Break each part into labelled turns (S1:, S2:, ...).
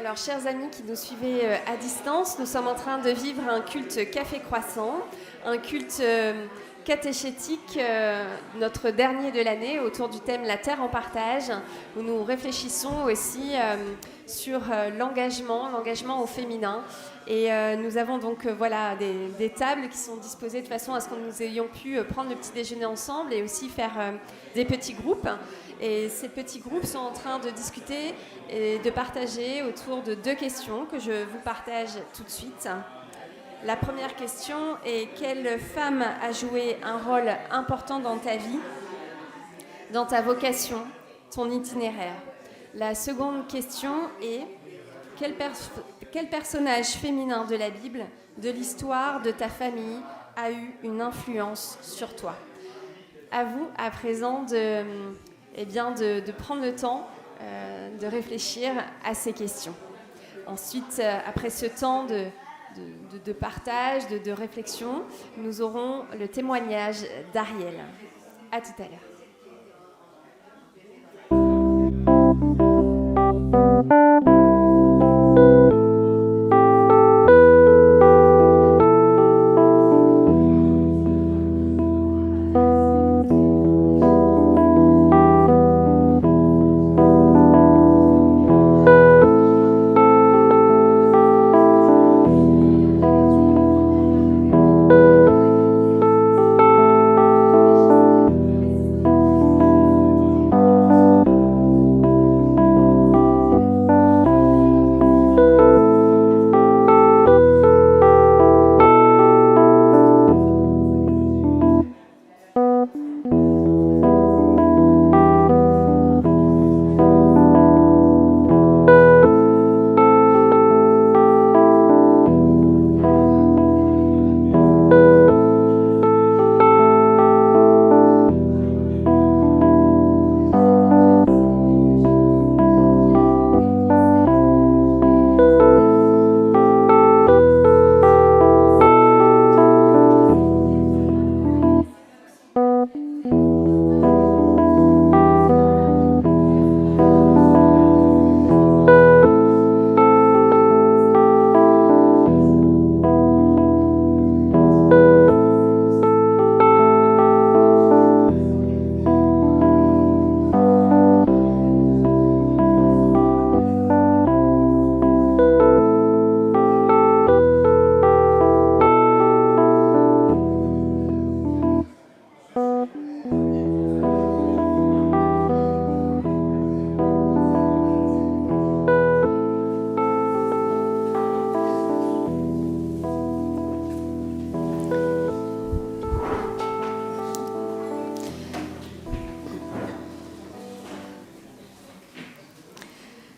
S1: Alors, chers amis qui nous suivez à distance, nous sommes en train de vivre un culte café croissant, un culte catéchétique, notre dernier de l'année, autour du thème La Terre en partage, où nous réfléchissons aussi sur l'engagement au féminin. Et nous avons donc des tables qui sont disposées de façon à ce que nous ayons pu prendre le petit déjeuner ensemble et aussi faire des petits groupes. Et ces petits groupes sont en train de discuter et de partager autour de 2 questions que je vous partage tout de suite. La première question est: quelle femme a joué un rôle important dans ta vie, dans ta vocation, ton itinéraire? La seconde question est: quel personnage féminin de la Bible, de l'histoire, de ta famille a eu une influence sur toi? À vous, à présent, de prendre le temps de réfléchir à ces questions. Ensuite, après ce temps de partage, de réflexion, nous aurons le témoignage d'Ariel. À tout à l'heure.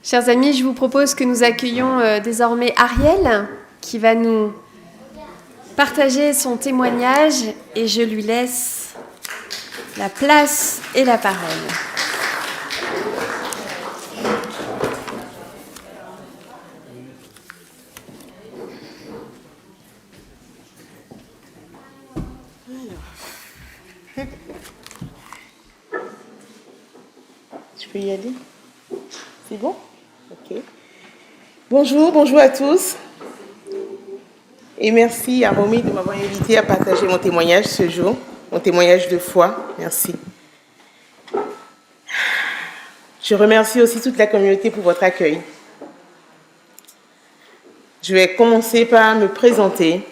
S1: Chers amis, je vous propose que nous accueillions désormais Ariel, qui va nous partager son témoignage, et je lui laisse la place et la parole.
S2: Je peux y aller? C'est bon? Ok. Bonjour à tous. Et merci à Romy de m'avoir invité à partager mon témoignage ce jour, mon témoignage de foi. Merci. Je remercie aussi toute la communauté pour votre accueil. Je vais commencer par me présenter.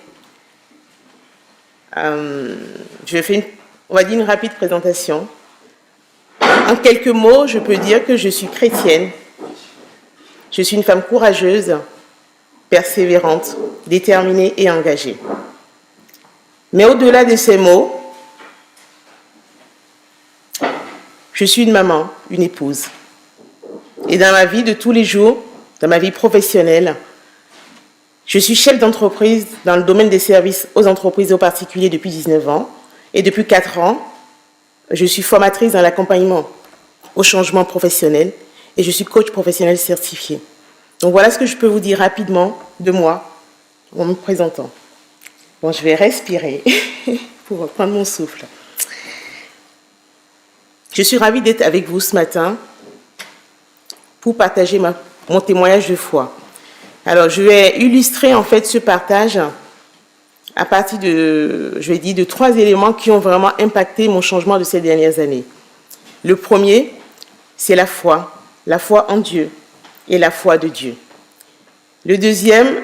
S2: Je vais faire une rapide présentation. En quelques mots, je peux dire que je suis chrétienne. Je suis une femme courageuse, persévérante, déterminée et engagée. Mais au-delà de ces mots, je suis une maman, une épouse. Et dans ma vie de tous les jours, dans ma vie professionnelle, je suis chef d'entreprise dans le domaine des services aux entreprises et aux particuliers depuis 19 ans. Et depuis 4 ans, je suis formatrice dans l'accompagnement au changement professionnel et je suis coach professionnel certifié. Donc voilà ce que je peux vous dire rapidement de moi en me présentant. Bon, je vais respirer pour reprendre mon souffle. Je suis ravie d'être avec vous ce matin pour partager mon témoignage de foi. Alors, je vais illustrer en fait ce partage à partir de 3 éléments qui ont vraiment impacté mon changement de ces dernières années. Le premier, c'est la foi en Dieu et la foi de Dieu. Le deuxième,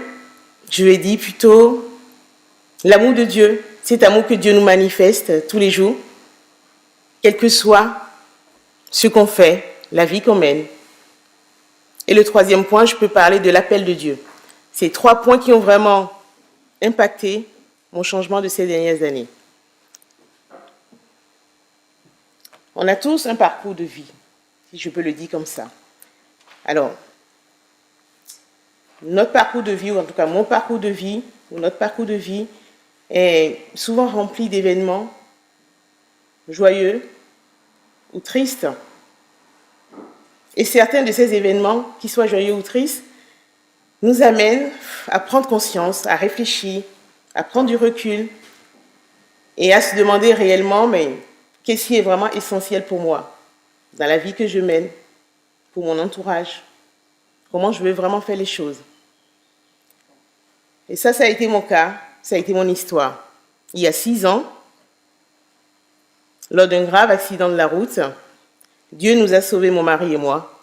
S2: je vais dire plutôt l'amour de Dieu, cet amour que Dieu nous manifeste tous les jours, quel que soit ce qu'on fait, la vie qu'on mène. Et le troisième point, je peux parler de l'appel de Dieu. Ces 3 points qui ont vraiment impacté mon changement de ces dernières années. On a tous un parcours de vie, si je peux le dire comme ça. Alors, notre parcours de vie, ou en tout cas mon parcours de vie, ou notre parcours de vie, est souvent rempli d'événements joyeux ou tristes. Et certains de ces événements, qu'ils soient joyeux ou tristes, nous amènent à prendre conscience, à réfléchir, à prendre du recul et à se demander réellement, mais qu'est-ce qui est vraiment essentiel pour moi, dans la vie que je mène, pour mon entourage, comment je veux vraiment faire les choses. Et ça a été mon cas, ça a été mon histoire. Il y a 6 ans, lors d'un grave accident de la route, Dieu nous a sauvés, mon mari et moi,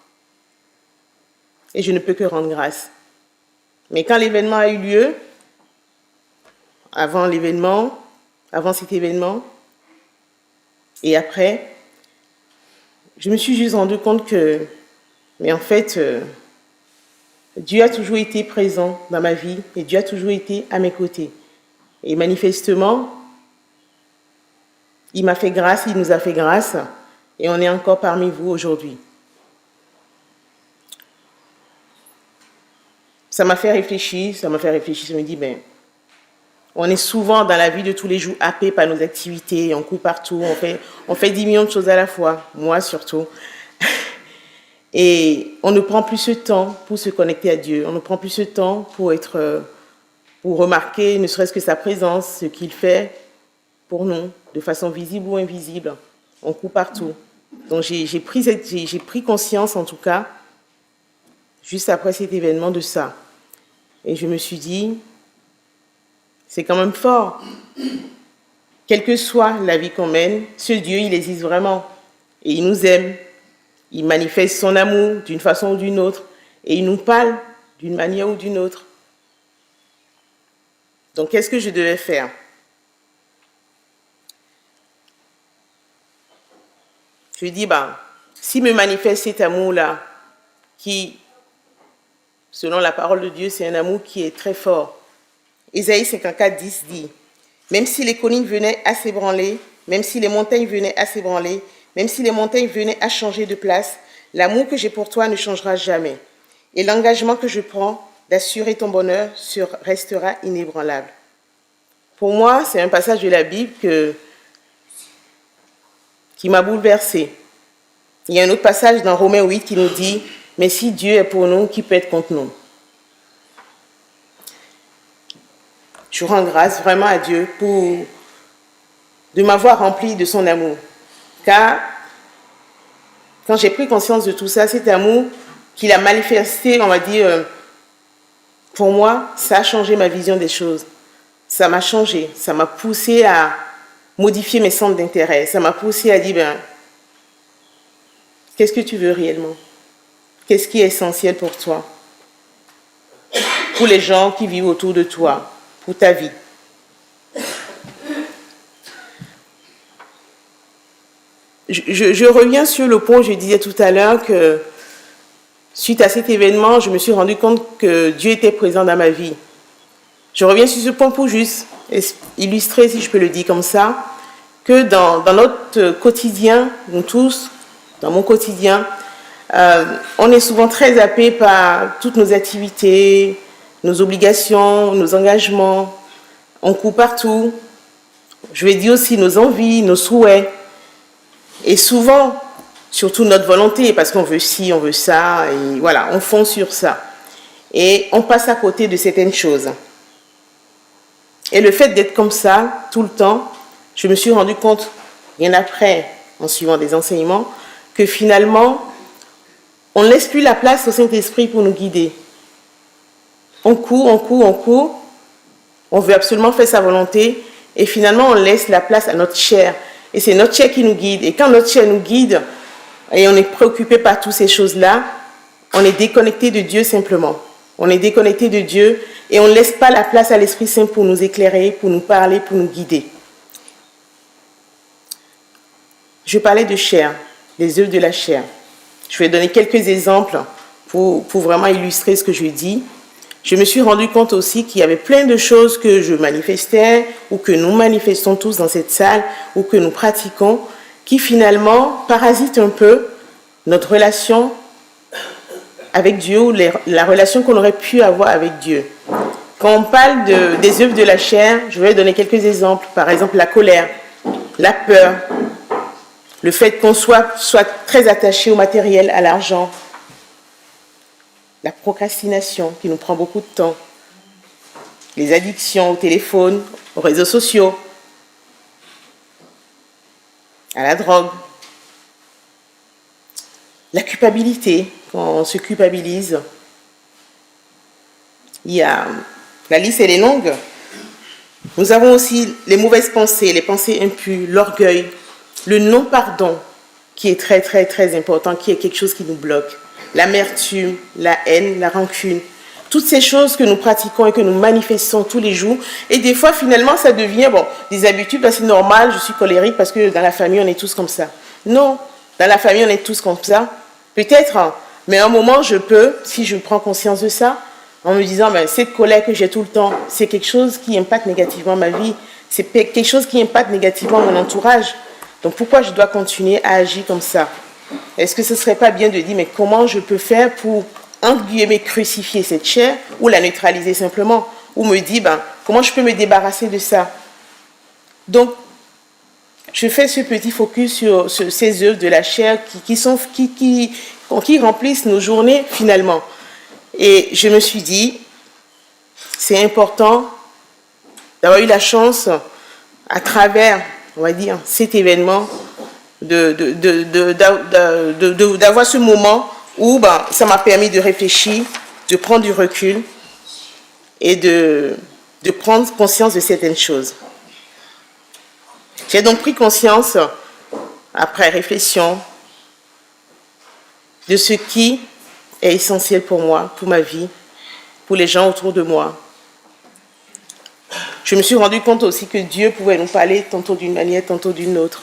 S2: et je ne peux que rendre grâce. Mais quand l'événement a eu lieu, avant cet événement, et après, je me suis juste rendu compte que, mais en fait, Dieu a toujours été présent dans ma vie et Dieu a toujours été à mes côtés. Et manifestement, il m'a fait grâce, il nous a fait grâce, et on est encore parmi vous aujourd'hui. Ça m'a fait réfléchir, je me dis, ben, on est souvent dans la vie de tous les jours happés par nos activités, on court partout, on fait 10 millions de choses à la fois, moi surtout. Et on ne prend plus ce temps pour se connecter à Dieu, on ne prend plus ce temps pour remarquer ne serait-ce que sa présence, ce qu'il fait pour nous, de façon visible ou invisible. On court partout. Donc j'ai pris conscience, en tout cas, juste après cet événement, de ça. Et je me suis dit, c'est quand même fort. Quelle que soit la vie qu'on mène, ce Dieu, il existe vraiment. Et il nous aime. Il manifeste son amour d'une façon ou d'une autre. Et il nous parle d'une manière ou d'une autre. Donc, qu'est-ce que je devais faire? Je lui dis, s'il me manifeste cet amour-là, qui, selon la parole de Dieu, c'est un amour qui est très fort. Ésaïe 54:10 dit, même si les collines venaient à s'ébranler, même si les montagnes venaient à s'ébranler, même si les montagnes venaient à changer de place, l'amour que j'ai pour toi ne changera jamais. Et l'engagement que je prends d'assurer ton bonheur restera inébranlable. Pour moi, c'est un passage de la Bible qui m'a bouleversée. Il y a un autre passage dans Romains 8 qui nous dit, mais si Dieu est pour nous, qui peut être contre nous? Je rends grâce vraiment à Dieu de m'avoir rempli de son amour. Car quand j'ai pris conscience de tout ça, cet amour qu'il a manifesté, on va dire, pour moi, ça a changé ma vision des choses. Ça m'a changé, ça m'a poussé à modifier mes centres d'intérêt. Ça m'a poussé à dire, qu'est-ce que tu veux réellement? Qu'est-ce qui est essentiel pour toi? Pour les gens qui vivent autour de toi, pour ta vie. Je reviens sur le point où je disais tout à l'heure que suite à cet événement, je me suis rendu compte que Dieu était présent dans ma vie. Je reviens sur ce point pour juste illustrer, si je peux le dire comme ça, que dans notre quotidien, nous tous, dans mon quotidien, on est souvent très happé par toutes nos activités, nos obligations, nos engagements. On court partout. Je vais dire aussi nos envies, nos souhaits. Et souvent, surtout notre volonté, parce qu'on veut ci, on veut ça, et voilà, on fonce sur ça. Et on passe à côté de certaines choses. Et le fait d'être comme ça, tout le temps, je me suis rendu compte, bien après, en suivant des enseignements, que finalement, on ne laisse plus la place au Saint-Esprit pour nous guider. On court. On veut absolument faire sa volonté. Et finalement, on laisse la place à notre chair. Et c'est notre chair qui nous guide. Et quand notre chair nous guide, et on est préoccupé par toutes ces choses-là, on est déconnecté de Dieu simplement. On est déconnecté de Dieu et on ne laisse pas la place à l'Esprit Saint pour nous éclairer, pour nous parler, pour nous guider. Je parlais de chair, les œuvres de la chair. Je vais donner quelques exemples pour vraiment illustrer ce que je dis. Je me suis rendu compte aussi qu'il y avait plein de choses que je manifestais ou que nous manifestons tous dans cette salle ou que nous pratiquons qui finalement parasitent un peu notre relation avec Dieu ou la relation qu'on aurait pu avoir avec Dieu. Quand on parle des œuvres de la chair, je vais donner quelques exemples. Par exemple, la colère, la peur, le fait qu'on soit très attaché au matériel, à l'argent, la procrastination qui nous prend beaucoup de temps, les addictions au téléphone, aux réseaux sociaux, à la drogue, la culpabilité, quand on se culpabilise. La liste elle est longue. Nous avons aussi les mauvaises pensées, les pensées impures, l'orgueil, le non-pardon qui est très très très important, qui est quelque chose qui nous bloque. L'amertume, la haine, la rancune. Toutes ces choses que nous pratiquons et que nous manifestons tous les jours. Et des fois, finalement, ça devient des habitudes, parce que c'est normal, je suis colérique parce que dans la famille, on est tous comme ça. Non, dans la famille, on est tous comme ça. Peut-être, mais à un moment, je peux, si je prends conscience de ça, en me disant, cette colère que j'ai tout le temps, c'est quelque chose qui impacte négativement ma vie. C'est quelque chose qui impacte négativement mon entourage. Donc, pourquoi je dois continuer à agir comme ça? Est-ce que ce ne serait pas bien de dire, mais comment je peux faire pour, entre guillemets, crucifier cette chair ou la neutraliser simplement? Ou me dire, comment je peux me débarrasser de ça? Donc, je fais ce petit focus sur ces œuvres de la chair qui remplissent nos journées finalement. Et je me suis dit, c'est important d'avoir eu la chance, à travers, on va dire, cet événement, d'avoir ce moment où ça m'a permis de réfléchir, de prendre du recul et de prendre conscience de certaines choses. J'ai donc pris conscience, après réflexion, de ce qui est essentiel pour moi, pour ma vie, pour les gens autour de moi. Je me suis rendu compte aussi que Dieu pouvait nous parler tantôt d'une manière, tantôt d'une autre.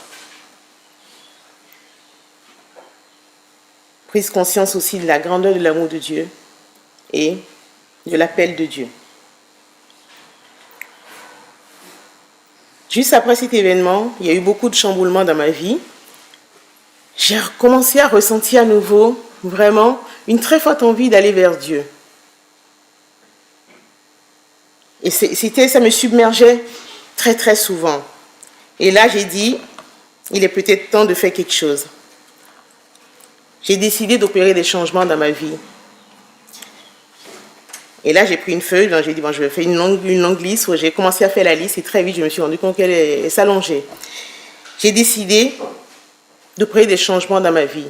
S2: Prise conscience aussi de la grandeur de l'amour de Dieu et de l'appel de Dieu. Juste après cet événement, il y a eu beaucoup de chamboulements dans ma vie. J'ai commencé à ressentir à nouveau vraiment une très forte envie d'aller vers Dieu. Et ça me submergeait très très souvent. Et là, j'ai dit, il est peut-être temps de faire quelque chose. J'ai décidé d'opérer des changements dans ma vie. Et là, j'ai pris une feuille, donc j'ai dit, je vais faire une longue liste. J'ai commencé à faire la liste et très vite, je me suis rendu compte qu'elle s'allongeait. J'ai décidé d'opérer des changements dans ma vie.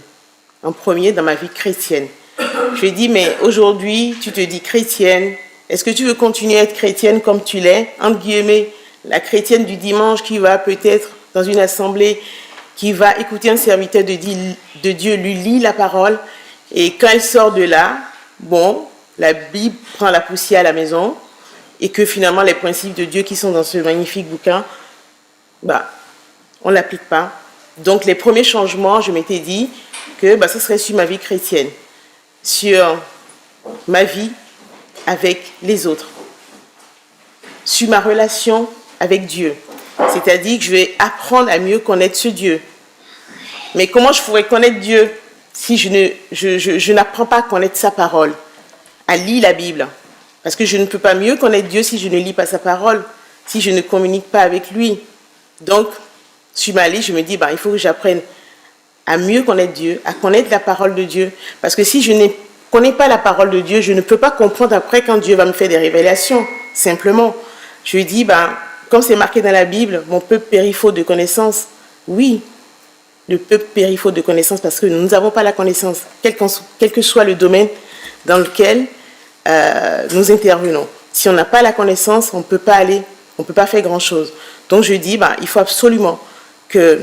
S2: En premier, dans ma vie chrétienne. Je lui ai dit, mais aujourd'hui, tu te dis chrétienne. Est-ce que tu veux continuer à être chrétienne comme tu l'es? Entre guillemets, la chrétienne du dimanche qui va peut-être dans une assemblée, qui va écouter un serviteur de Dieu, lui lit la parole. Et quand elle sort de là, la Bible prend la poussière à la maison et que finalement les principes de Dieu qui sont dans ce magnifique bouquin, on ne l'applique pas. Donc les premiers changements, je m'étais dit que ce serait sur ma vie chrétienne, sur ma vie avec les autres, sur ma relation avec Dieu. C'est-à-dire que je vais apprendre à mieux connaître ce Dieu. Mais comment je pourrais connaître Dieu si je n'apprends pas à connaître sa parole, à lire la Bible? Parce que je ne peux pas mieux connaître Dieu si je ne lis pas sa parole, si je ne communique pas avec lui. Donc, sur ma liste, je me dis, il faut que j'apprenne à mieux connaître Dieu, à connaître la parole de Dieu. Parce que si je ne connais pas la parole de Dieu, je ne peux pas comprendre après quand Dieu va me faire des révélations, simplement. Je lui dis, comme c'est marqué dans la Bible, mon peuple périt faute de connaissance. Oui, le peuple périt faute de connaissance parce que nous n'avons pas la connaissance, quel que soit le domaine dans lequel nous intervenons. Si on n'a pas la connaissance, on ne peut pas aller, on ne peut pas faire grand-chose. Donc je dis, il faut absolument que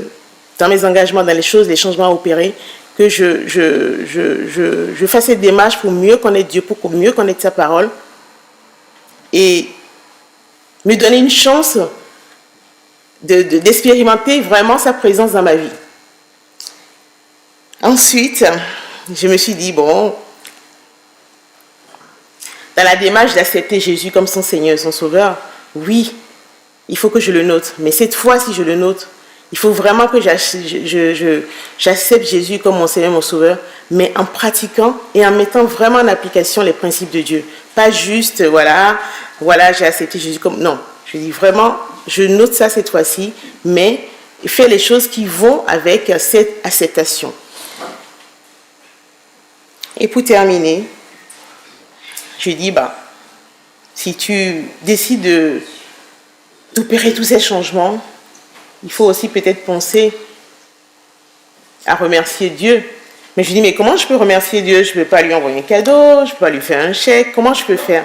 S2: dans mes engagements, dans les choses, les changements à opérer, que je fasse cette démarche pour mieux connaître Dieu, pour mieux connaître sa parole et me donner une chance d'expérimenter vraiment sa présence dans ma vie. Ensuite, je me suis dit, bon, dans la démarche d'accepter Jésus comme son Seigneur et son Sauveur, oui, il faut que je le note. Mais cette fois, si je le note, il faut vraiment que j'accepte Jésus comme mon Seigneur et mon Sauveur, mais en pratiquant et en mettant vraiment en application les principes de Dieu. Pas juste, voilà, j'ai accepté Jésus comme... Non, je dis vraiment, je note ça cette fois-ci, mais faire les choses qui vont avec cette acceptation. Et pour terminer, je dis, si tu décides d'opérer tous ces changements, il faut aussi peut-être penser à remercier Dieu. Mais je dis, mais comment je peux remercier Dieu? Je ne peux pas lui envoyer un cadeau, je ne peux pas lui faire un chèque, comment je peux faire?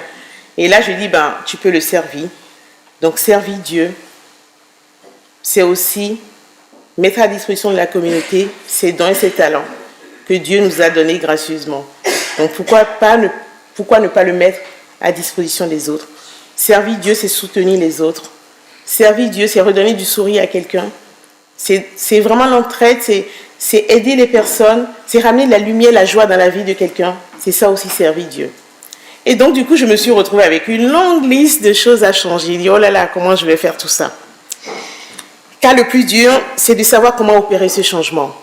S2: Et là, je dis, tu peux le servir. Donc, servir Dieu, c'est aussi mettre à disposition de la communauté ses dons et ses talents que Dieu nous a donnés gracieusement. Donc, pourquoi ne pas le mettre à disposition des autres? Servir Dieu, c'est soutenir les autres. Servir Dieu, c'est redonner du sourire à quelqu'un. C'est vraiment l'entraide, c'est aider les personnes, c'est ramener la lumière, la joie dans la vie de quelqu'un. C'est ça aussi, servir Dieu. Et donc, du coup, je me suis retrouvée avec une longue liste de choses à changer. Je dis, oh là là, comment je vais faire tout ça? Car le plus dur, c'est de savoir comment opérer ce changement.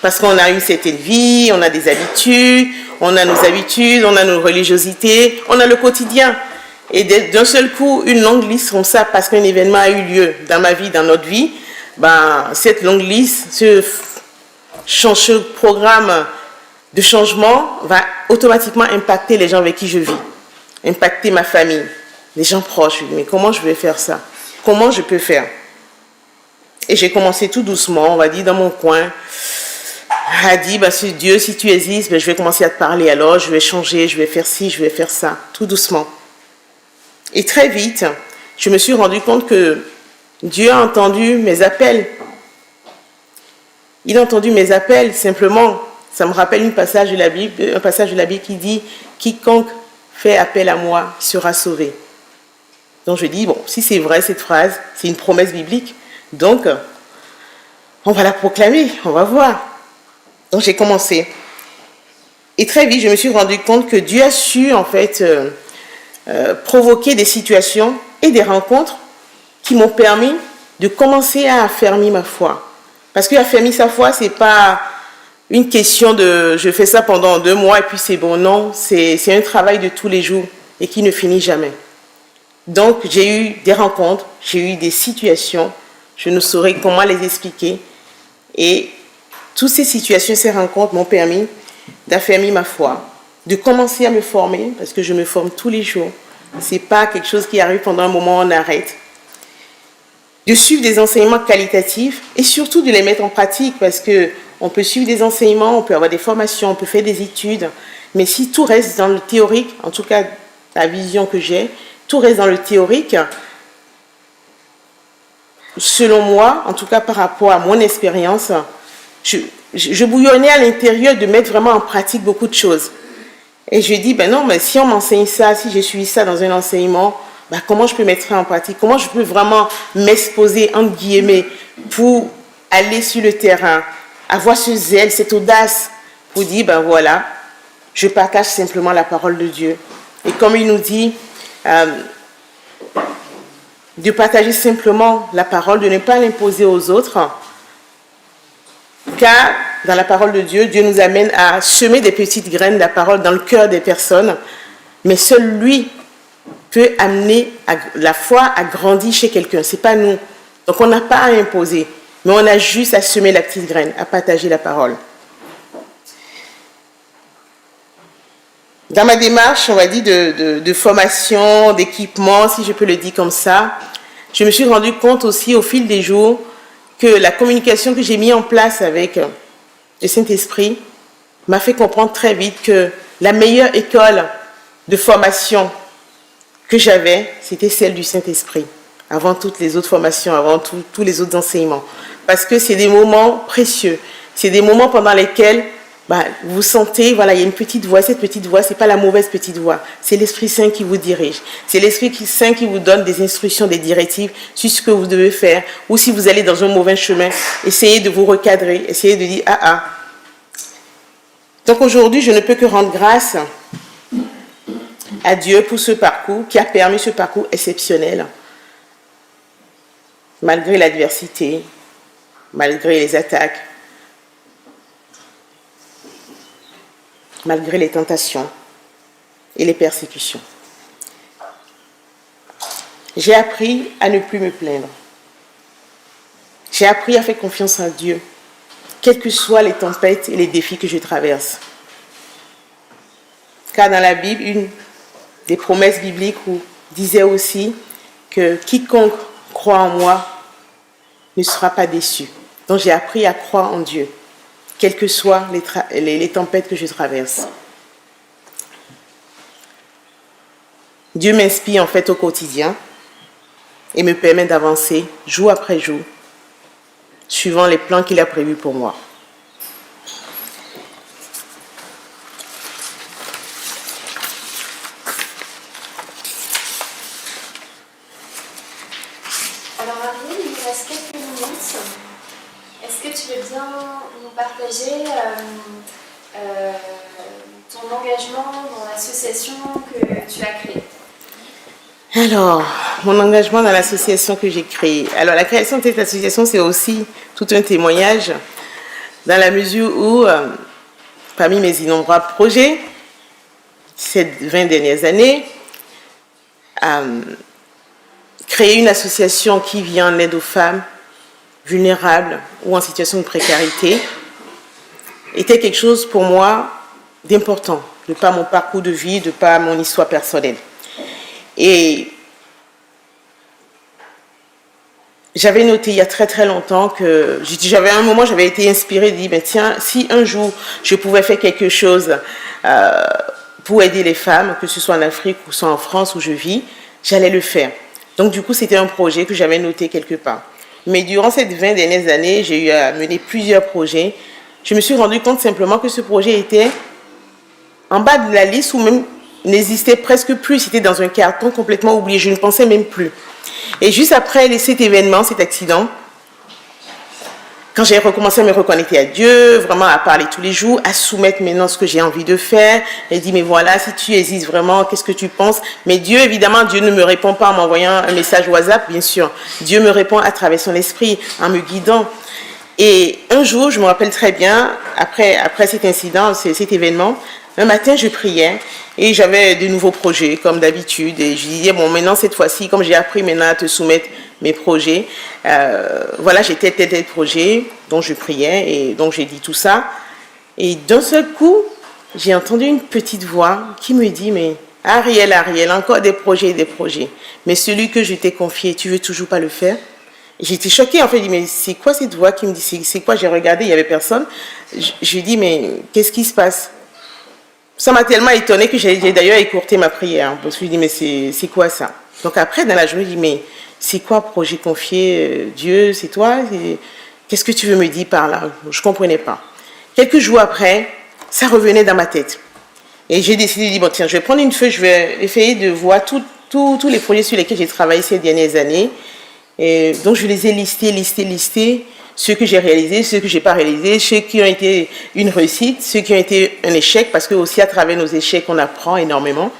S2: Parce qu'on a une certaine vie, on a des habitudes, on a nos religiosités, on a le quotidien. Et d'un seul coup, une longue liste comme ça, parce qu'un événement a eu lieu dans ma vie, dans notre vie, cette longue liste, ce programme de changement va automatiquement impacter les gens avec qui je vis, impacter ma famille, les gens proches. Mais comment je vais faire ça? Comment je peux faire? Et j'ai commencé tout doucement, on va dire, dans mon coin, à dire, Dieu, si tu existes, je vais commencer à te parler, alors je vais changer, je vais faire ci, je vais faire ça, tout doucement. Et très vite, je me suis rendu compte que Dieu a entendu mes appels. Il a entendu mes appels, simplement. Ça me rappelle un passage de la Bible qui dit « Quiconque fait appel à moi sera sauvé ». Donc je dis, si c'est vrai cette phrase, c'est une promesse biblique, donc on va la proclamer, on va voir. Donc j'ai commencé. Et très vite, je me suis rendu compte que Dieu a su, en fait, provoquer des situations et des rencontres qui m'ont permis de commencer à affermir ma foi. Parce qu'affermir sa foi, ce n'est pas une question de je fais ça pendant 2 mois et puis c'est bon. Non, c'est un travail de tous les jours et qui ne finit jamais. Donc j'ai eu des rencontres, j'ai eu des situations, je ne saurais comment les expliquer. Et toutes ces situations, ces rencontres m'ont permis d'affermir ma foi, de commencer à me former, parce que je me forme tous les jours. Ce n'est pas quelque chose qui arrive pendant un moment, on arrête. De suivre des enseignements qualitatifs et surtout de les mettre en pratique, parce qu'on peut suivre des enseignements, on peut avoir des formations, on peut faire des études, mais si tout reste dans le théorique, en tout cas la vision que j'ai, tout reste dans le théorique, selon moi, en tout cas par rapport à mon expérience, je bouillonnais à l'intérieur de mettre vraiment en pratique beaucoup de choses. Et je dis, non, mais si on m'enseigne ça, si je suis ça dans un enseignement, comment je peux mettre ça en pratique? Comment je peux vraiment m'exposer, entre guillemets, pour aller sur le terrain, avoir ce zèle, cette audace, pour dire, voilà, je partage simplement la parole de Dieu. Et comme il nous dit, de partager simplement la parole, de ne pas l'imposer aux autres, car dans la parole de Dieu, Dieu nous amène à semer des petites graines de la parole dans le cœur des personnes, mais seul lui peut amener la foi à grandir chez quelqu'un, ce n'est pas nous. Donc on n'a pas à imposer, mais on a juste à semer la petite graine, à partager la parole. Dans ma démarche, on va dire, de formation, d'équipement, si je peux le dire comme ça, je me suis rendu compte aussi au fil des jours que la communication que j'ai mise en place avec le Saint-Esprit m'a fait comprendre très vite que la meilleure école de formation que j'avais, c'était celle du Saint-Esprit, avant toutes les autres formations, avant tous les autres enseignements. Parce que c'est des moments précieux, c'est des moments pendant lesquels vous sentez, voilà, il y a une petite voix, cette petite voix, ce n'est pas la mauvaise petite voix, c'est l'Esprit Saint qui vous dirige, c'est l'Esprit Saint qui vous donne des instructions, des directives sur ce que vous devez faire, ou si vous allez dans un mauvais chemin, essayez de vous recadrer, essayez de dire « ah. » Donc aujourd'hui, je ne peux que rendre grâce à Dieu pour ce parcours, qui a permis ce parcours exceptionnel, malgré l'adversité, malgré les attaques, malgré les tentations et les persécutions. J'ai appris à ne plus me plaindre. J'ai appris à faire confiance en Dieu, quelles que soient les tempêtes et les défis que je traverse. Car dans la Bible, une des promesses bibliques disait aussi que quiconque croit en moi ne sera pas déçu. Donc j'ai appris à croire en Dieu, quelles que soient les tempêtes que je traverse. Dieu m'inspire en fait au quotidien et me permet d'avancer jour après jour, suivant les plans qu'il a prévus pour moi.
S1: Alors Ariel, il nous reste quelques minutes. Est-ce que tu veux bien nous partager ton engagement dans l'association que tu as créée?
S2: Alors, mon engagement dans l'association que j'ai créée. Alors, la création de cette association, c'est aussi tout un témoignage dans la mesure où, parmi mes innombrables projets, ces 20 dernières années, créer une association qui vient en aide aux femmes vulnérables ou en situation de précarité était quelque chose pour moi d'important, de par mon parcours de vie, de par mon histoire personnelle. Et j'avais noté il y a très très longtemps que j'avais un moment, j'avais été inspirée de dire, ben tiens, si un jour je pouvais faire quelque chose pour aider les femmes, que ce soit en Afrique ou soit en France où je vis, j'allais le faire. Donc du coup, c'était un projet que j'avais noté quelque part. Mais durant ces 20 dernières années, j'ai eu à mener plusieurs projets. Je me suis rendu compte simplement que ce projet était en bas de la liste ou même n'existait presque plus. C'était dans un carton complètement oublié. Je ne pensais même plus. Et juste après cet événement, cet accident, quand j'ai recommencé à me reconnecter à Dieu, vraiment à parler tous les jours, à soumettre maintenant ce que j'ai envie de faire, et dit mais voilà, si tu existes vraiment, qu'est-ce que tu penses? Mais Dieu, évidemment, Dieu ne me répond pas en m'envoyant un message WhatsApp, bien sûr. Dieu me répond à travers son esprit, en me guidant. Et un jour, je me rappelle très bien, après cet incident, cet événement, un matin, je priais et j'avais de nouveaux projets, comme d'habitude. Et je disais, bon, maintenant, cette fois-ci, comme j'ai appris maintenant à te soumettre mes projets, voilà, j'ai tel projet dont je priais et donc j'ai dit tout ça. Et d'un seul coup, j'ai entendu une petite voix qui me dit, mais Ariel, encore des projets. Mais celui que je t'ai confié, tu veux toujours pas le faire? J'étais choquée, en fait, je dis, mais c'est quoi cette voix qui me dit, c'est quoi? J'ai regardé, il n'y avait personne. Je lui ai dit, mais qu'est-ce qui se passe? Ça m'a tellement étonnée que j'ai d'ailleurs écourté ma prière. Parce que je lui ai dit, mais c'est quoi ça? Donc après, dans la journée, je lui ai dit, mais c'est quoi projet confié? Dieu, c'est toi? Qu'est-ce que tu veux me dire par là? Je ne comprenais pas. Quelques jours après, ça revenait dans ma tête. Et j'ai décidé de dire, bon tiens, je vais prendre une feuille, je vais essayer de voir tous les projets sur lesquels j'ai travaillé ces dernières années. Et donc je les ai listés, ceux que j'ai réalisés, ceux que je n'ai pas réalisés, ceux qui ont été une réussite, ceux qui ont été un échec, parce que aussi à travers nos échecs, on apprend énormément.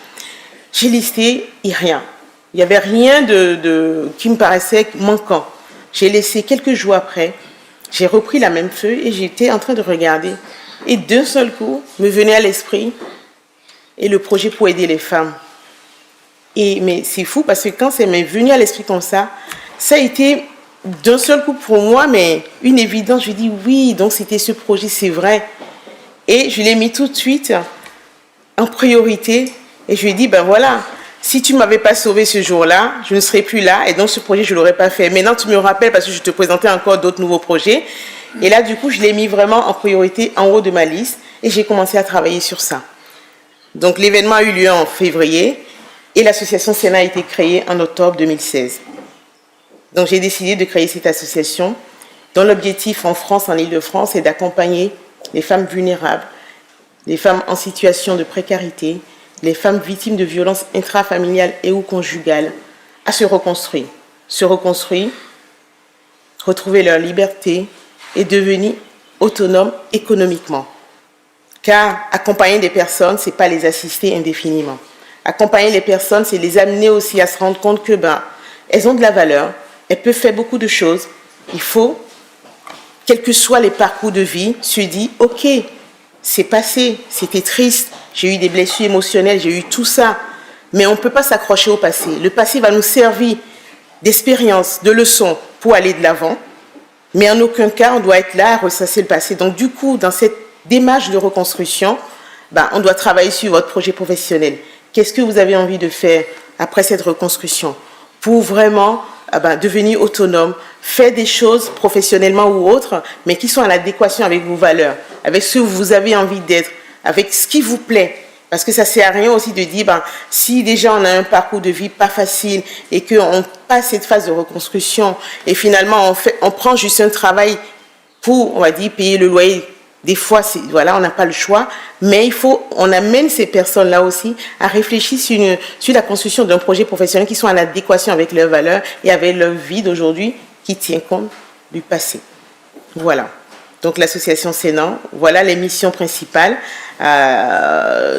S2: J'ai listé, et rien. Il n'y avait rien qui me paraissait manquant. J'ai laissé quelques jours après, j'ai repris la même feuille et j'étais en train de regarder. Et d'un seul coup, me venait à l'esprit et le projet pour aider les femmes. Mais c'est fou parce que quand ça m'est venu à l'esprit comme ça a été d'un seul coup pour moi, mais une évidence. Je dis oui, donc c'était ce projet, c'est vrai. Et je l'ai mis tout de suite en priorité. Et je lui ai dit, ben voilà, si tu ne m'avais pas sauvé ce jour-là, je ne serais plus là. Et donc ce projet, je ne l'aurais pas fait. Maintenant, tu me rappelles parce que je te présentais encore d'autres nouveaux projets. Et là, du coup, je l'ai mis vraiment en priorité, en haut de ma liste. Et j'ai commencé à travailler sur ça. Donc l'événement a eu lieu en février et l'association Sénat a été créée en octobre 2016. Donc j'ai décidé de créer cette association dont l'objectif en France, en Île-de-France, est d'accompagner les femmes vulnérables, les femmes en situation de précarité, les femmes victimes de violences intrafamiliales et ou conjugales à se reconstruire, retrouver leur liberté et devenir autonomes économiquement. Car accompagner des personnes, ce n'est pas les assister indéfiniment. Accompagner les personnes, c'est les amener aussi à se rendre compte que elles ont de la valeur, elles peuvent faire beaucoup de choses. Il faut, quels que soient les parcours de vie, se dire « Ok, c'est passé, c'était triste, j'ai eu des blessures émotionnelles, j'ai eu tout ça. » Mais on ne peut pas s'accrocher au passé. Le passé va nous servir d'expérience, de leçon pour aller de l'avant. Mais en aucun cas, on doit être là à ressasser le passé. Donc du coup, dans cette démarche de reconstruction, on doit travailler sur votre projet professionnel. Qu'est-ce que vous avez envie de faire après cette reconstruction pour vraiment devenir autonome, faire des choses professionnellement ou autres, mais qui sont en adéquation avec vos valeurs, avec ce que vous avez envie d'être, avec ce qui vous plaît. Parce que ça ne sert à rien aussi de dire, si déjà on a un parcours de vie pas facile et qu'on passe cette phase de reconstruction et finalement on prend juste un travail pour, on va dire, payer le loyer. Des fois, on n'a pas le choix, mais on amène ces personnes-là aussi à réfléchir sur la construction d'un projet professionnel qui soit en adéquation avec leurs valeurs et avec leur vie d'aujourd'hui qui tient compte du passé. Voilà. Donc l'association Sénat, voilà les missions principales.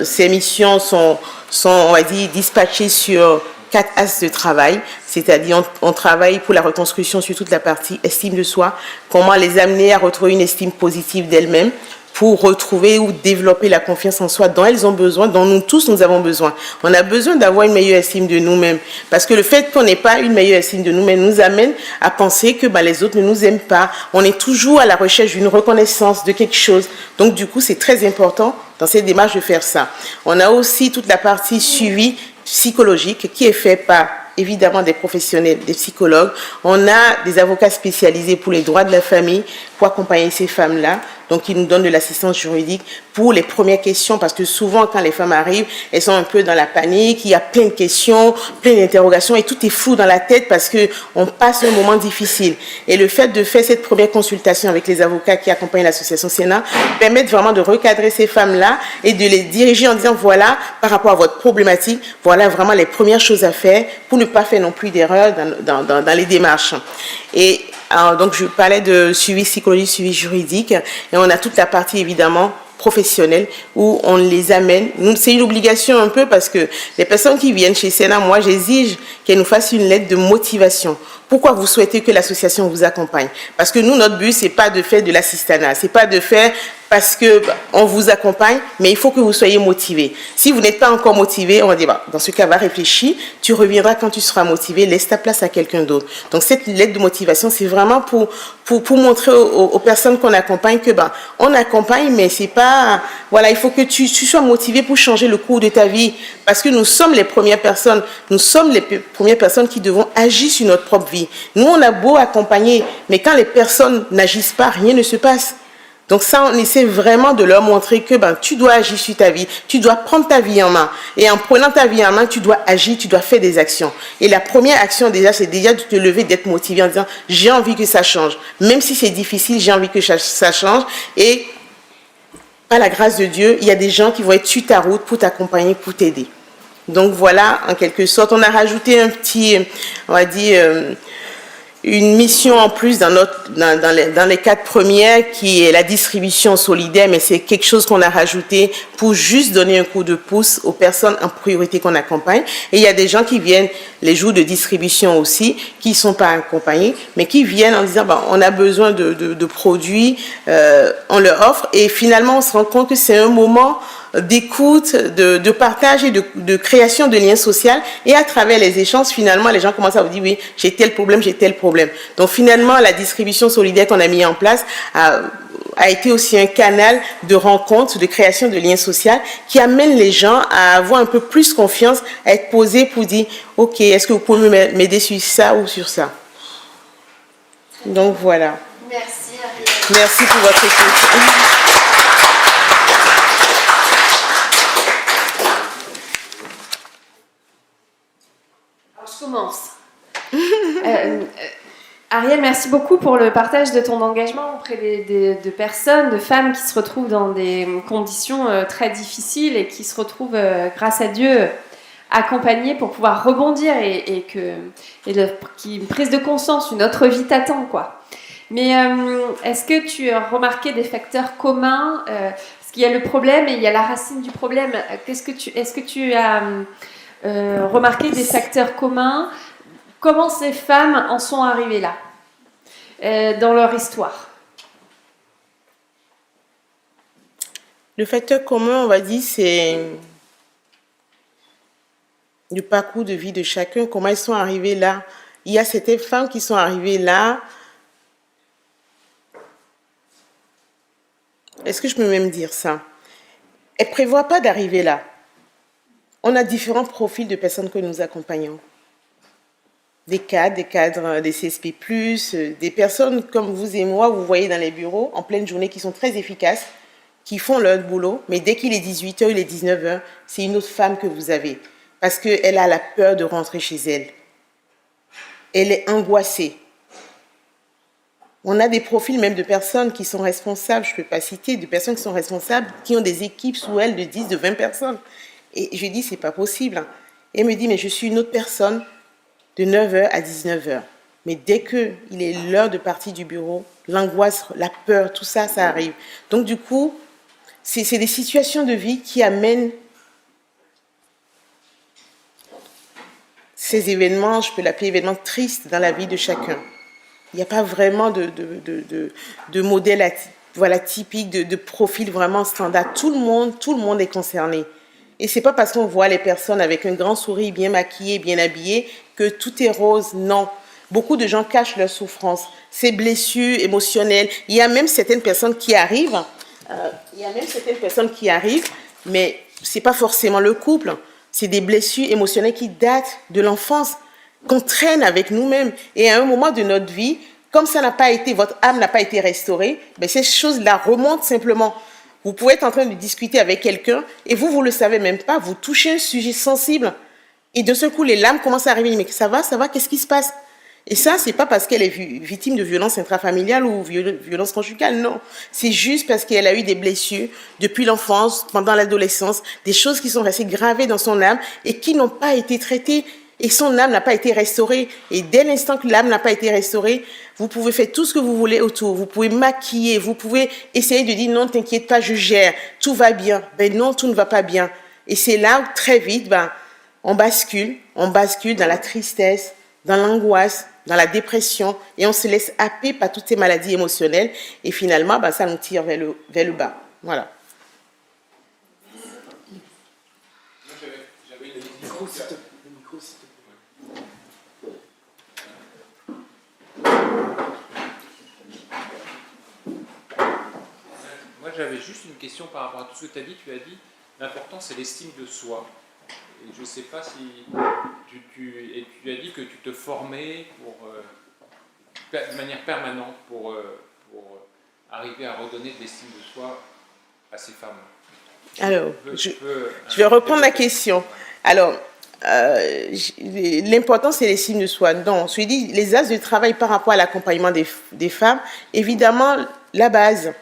S2: Ces missions sont, on va dire, dispatchées sur 4 axes de travail, c'est-à-dire on travaille pour la reconstruction sur toute la partie estime de soi, comment les amener à retrouver une estime positive d'elles-mêmes pour retrouver ou développer la confiance en soi dont elles ont besoin, dont nous tous nous avons besoin. On a besoin d'avoir une meilleure estime de nous-mêmes parce que le fait qu'on n'ait pas une meilleure estime de nous-mêmes nous amène à penser que les autres ne nous aiment pas. On est toujours à la recherche d'une reconnaissance de quelque chose. Donc du coup, c'est très important dans cette démarche de faire ça. On a aussi toute la partie suivi psychologique qui est fait par évidemment des professionnels, des psychologues. On a des avocats spécialisés pour les droits de la famille pour accompagner ces femmes-là. Donc, ils nous donnent de l'assistance juridique pour les premières questions parce que souvent, quand les femmes arrivent, elles sont un peu dans la panique, il y a plein de questions, plein d'interrogations et tout est flou dans la tête parce qu'on passe un moment difficile. Et le fait de faire cette première consultation avec les avocats qui accompagnent l'association Sénat permet vraiment de recadrer ces femmes-là et de les diriger en disant, voilà, par rapport à votre problématique, voilà vraiment les premières choses à faire pour ne pas faire non plus d'erreurs dans les démarches. Et donc, je parlais de suivi psychologique, suivi juridique, et on a toute la partie évidemment professionnelle où on les amène. C'est une obligation un peu parce que les personnes qui viennent chez Sénat, moi, j'exige qu'elles nous fassent une lettre de motivation. Pourquoi vous souhaitez que l'association vous accompagne? Parce que nous, notre but, c'est pas de faire de l'assistanat, c'est pas de faire parce que on vous accompagne, mais il faut que vous soyez motivé. Si vous n'êtes pas encore motivé, on va dire, dans ce cas, va réfléchir, tu reviendras quand tu seras motivé, laisse ta place à quelqu'un d'autre. Donc, cette lettre de motivation, c'est vraiment pour montrer aux personnes qu'on accompagne que, on accompagne, mais c'est pas, voilà, il faut que tu sois motivé pour changer le cours de ta vie. Parce que nous sommes les premières personnes qui devons agir sur notre propre vie. Nous, on a beau accompagner, mais quand les personnes n'agissent pas, rien ne se passe. Donc ça, on essaie vraiment de leur montrer que tu dois agir sur ta vie, tu dois prendre ta vie en main. Et en prenant ta vie en main, tu dois agir, tu dois faire des actions. Et la première action déjà, c'est déjà de te lever, d'être motivé en disant « j'ai envie que ça change ». Même si c'est difficile, j'ai envie que ça change. Et par la grâce de Dieu, il y a des gens qui vont être sur ta route pour t'accompagner, pour t'aider. Donc voilà, en quelque sorte, on a rajouté un petit, on va dire, une mission en plus dans les 4 premières qui est la distribution solidaire, mais c'est quelque chose qu'on a rajouté pour juste donner un coup de pouce aux personnes en priorité qu'on accompagne. Et il y a des gens qui viennent les jours de distribution aussi, qui ne sont pas accompagnés, mais qui viennent en disant on a besoin de produits, on leur offre. Et finalement, on se rend compte que c'est un moment d'écoute, de partage et de création de liens sociaux. Et à travers les échanges, finalement, les gens commencent à vous dire, oui, j'ai tel problème. Donc finalement, la distribution solidaire qu'on a mis en place a été aussi un canal de rencontre, de création de liens sociaux qui amène les gens à avoir un peu plus confiance, à être posés pour dire, ok, est-ce que vous pouvez m'aider sur ça ou sur ça? Donc voilà.
S1: Merci.
S2: Merci pour votre écoute.
S1: Ariel, merci beaucoup pour le partage de ton engagement auprès de personnes, de femmes qui se retrouvent dans des conditions très difficiles et qui se retrouvent, grâce à Dieu, accompagnées pour pouvoir rebondir et une prise de conscience, une autre vie t'attend, quoi. Mais est-ce que tu as remarqué des facteurs communs parce qu'il y a le problème et il y a la racine du problème. Est-ce que tu as remarqué des facteurs communs? Comment ces femmes en sont arrivées là, dans leur histoire?
S2: Le facteur commun, on va dire, c'est le parcours de vie de chacun, comment elles sont arrivées là. Il y a certaines femmes qui sont arrivées là. Est-ce que je peux même dire ça? Elles ne prévoient pas d'arriver là. On a différents profils de personnes que nous accompagnons. Des cadres des CSP+, des personnes comme vous et moi, vous voyez dans les bureaux, en pleine journée, qui sont très efficaces, qui font leur boulot, mais dès qu'il est 18h, il est 19h, c'est une autre femme que vous avez, parce qu'elle a la peur de rentrer chez elle. Elle est angoissée. On a des profils même de personnes qui sont responsables, je ne peux pas citer, de personnes qui sont responsables, qui ont des équipes sous elles de 10, de 20 personnes. Et je lui dis, c'est pas possible. Et elle me dit, mais je suis une autre personne, de 9h à 19h. Mais dès qu'il est l'heure de partir du bureau, l'angoisse, la peur, tout ça, ça arrive. Donc du coup, c'est des situations de vie qui amènent ces événements, je peux l'appeler événements tristes dans la vie de chacun. Il n'y a pas vraiment de modèle typique, de profil vraiment standard. Tout le monde est concerné. Et c'est pas parce qu'on voit les personnes avec un grand sourire, bien maquillées, bien habillées, que tout est rose. Non. Beaucoup de gens cachent leur souffrance, ces blessures émotionnelles. Il y a même certaines personnes qui arrivent, mais c'est pas forcément le couple. C'est des blessures émotionnelles qui datent de l'enfance, qu'on traîne avec nous-mêmes. Et à un moment de notre vie, comme ça n'a pas été, votre âme n'a pas été restaurée, ben ces choses-là remontent simplement. Vous pouvez être en train de discuter avec quelqu'un et vous le savez même pas, vous touchez un sujet sensible et de ce coup, les larmes commencent à arriver. Mais ça va, qu'est-ce qui se passe? Et ça, c'est pas parce qu'elle est victime de violence intrafamiliale ou violence conjugale, non. C'est juste parce qu'elle a eu des blessures depuis l'enfance, pendant l'adolescence, des choses qui sont restées gravées dans son âme et qui n'ont pas été traitées. Et son âme n'a pas été restaurée. Et dès l'instant que l'âme n'a pas été restaurée, vous pouvez faire tout ce que vous voulez autour. Vous pouvez maquiller, vous pouvez essayer de dire non, t'inquiète pas, je gère, tout va bien. Ben non, tout ne va pas bien. Et c'est là où très vite, on bascule dans la tristesse, dans l'angoisse, dans la dépression, et on se laisse happer par toutes ces maladies émotionnelles. Et finalement, ça nous tire vers le bas. Voilà.
S3: J'avais une micro, s'il te plaît. Moi, j'avais juste une question par rapport à tout ce que tu as dit. Tu as dit l'important, c'est l'estime de soi. Et je ne sais pas si tu as dit que tu te formais de manière permanente pour arriver à redonner de l'estime de soi à ces femmes.
S2: Alors, je vais reprendre la question. Alors, l'important, c'est l'estime de soi. Donc, je dis les axes de travail par rapport à l'accompagnement des femmes. Évidemment, la base,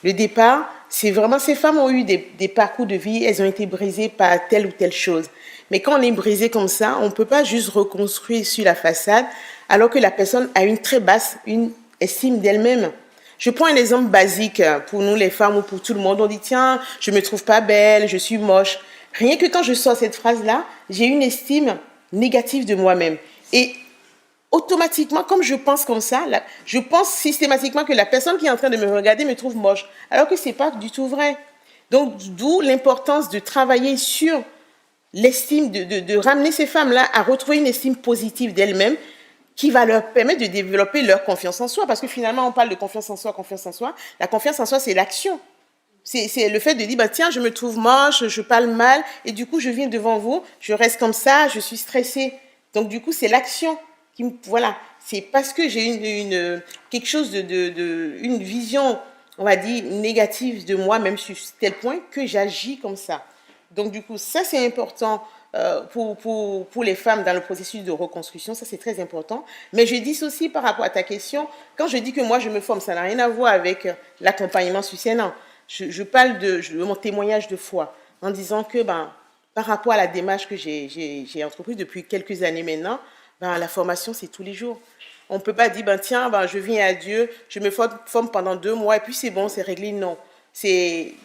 S2: le départ, c'est vraiment, ces femmes ont eu des parcours de vie, elles ont été brisées par telle ou telle chose. Mais quand on est brisé comme ça, on ne peut pas juste reconstruire sur la façade, alors que la personne a une très basse estime d'elle-même. Je prends un exemple basique pour nous les femmes ou pour tout le monde. On dit, tiens, je ne me trouve pas belle, je suis moche. Rien que quand je sors cette phrase-là, j'ai une estime négative de moi-même. Et automatiquement, comme je pense comme ça, je pense systématiquement que la personne qui est en train de me regarder me trouve moche, alors que ce n'est pas du tout vrai. Donc, d'où l'importance de travailler sur l'estime, de ramener ces femmes-là à retrouver une estime positive d'elles-mêmes qui va leur permettre de développer leur confiance en soi. Parce que finalement, on parle de confiance en soi, confiance en soi. La confiance en soi, c'est l'action. C'est le fait de dire, tiens, je me trouve moche, je parle mal, et du coup, je viens devant vous, je reste comme ça, je suis stressée. Donc, du coup, c'est l'action qui me... Voilà. C'est parce que j'ai quelque chose une vision, on va dire, négative de moi, même sur tel point, que j'agis comme ça. Donc, du coup, ça, c'est important pour les femmes dans le processus de reconstruction, ça c'est très important. Mais je dis aussi par rapport à ta question, quand je dis que moi je me forme, ça n'a rien à voir avec l'accompagnement succédant. Je parle de mon témoignage de foi, en disant que par rapport à la démarche que j'ai entreprise depuis quelques années maintenant, la formation c'est tous les jours. On ne peut pas dire, tiens, je viens à Dieu, je me forme pendant 2 mois et puis c'est bon, c'est réglé. Non. C'est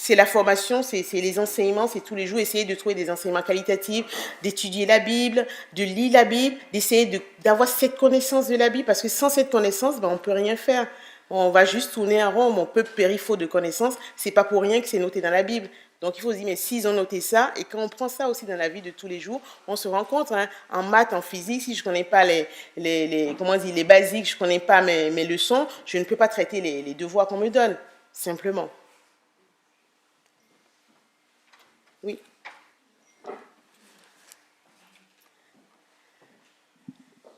S2: la formation, c'est les enseignements, c'est tous les jours essayer de trouver des enseignements qualitatifs, d'étudier la Bible, de lire la Bible, d'essayer d'avoir cette connaissance de la Bible, parce que sans cette connaissance, on ne peut rien faire. On va juste tourner en rond, on peut périr faute de connaissances. C'est pas pour rien que c'est noté dans la Bible. Donc il faut se dire, mais s'ils ont noté ça, et quand on prend ça aussi dans la vie de tous les jours, on se rend compte, en maths, en physique, si je ne connais pas les basiques, je ne connais pas mes leçons, je ne peux pas traiter les devoirs qu'on me donne, simplement. Oui.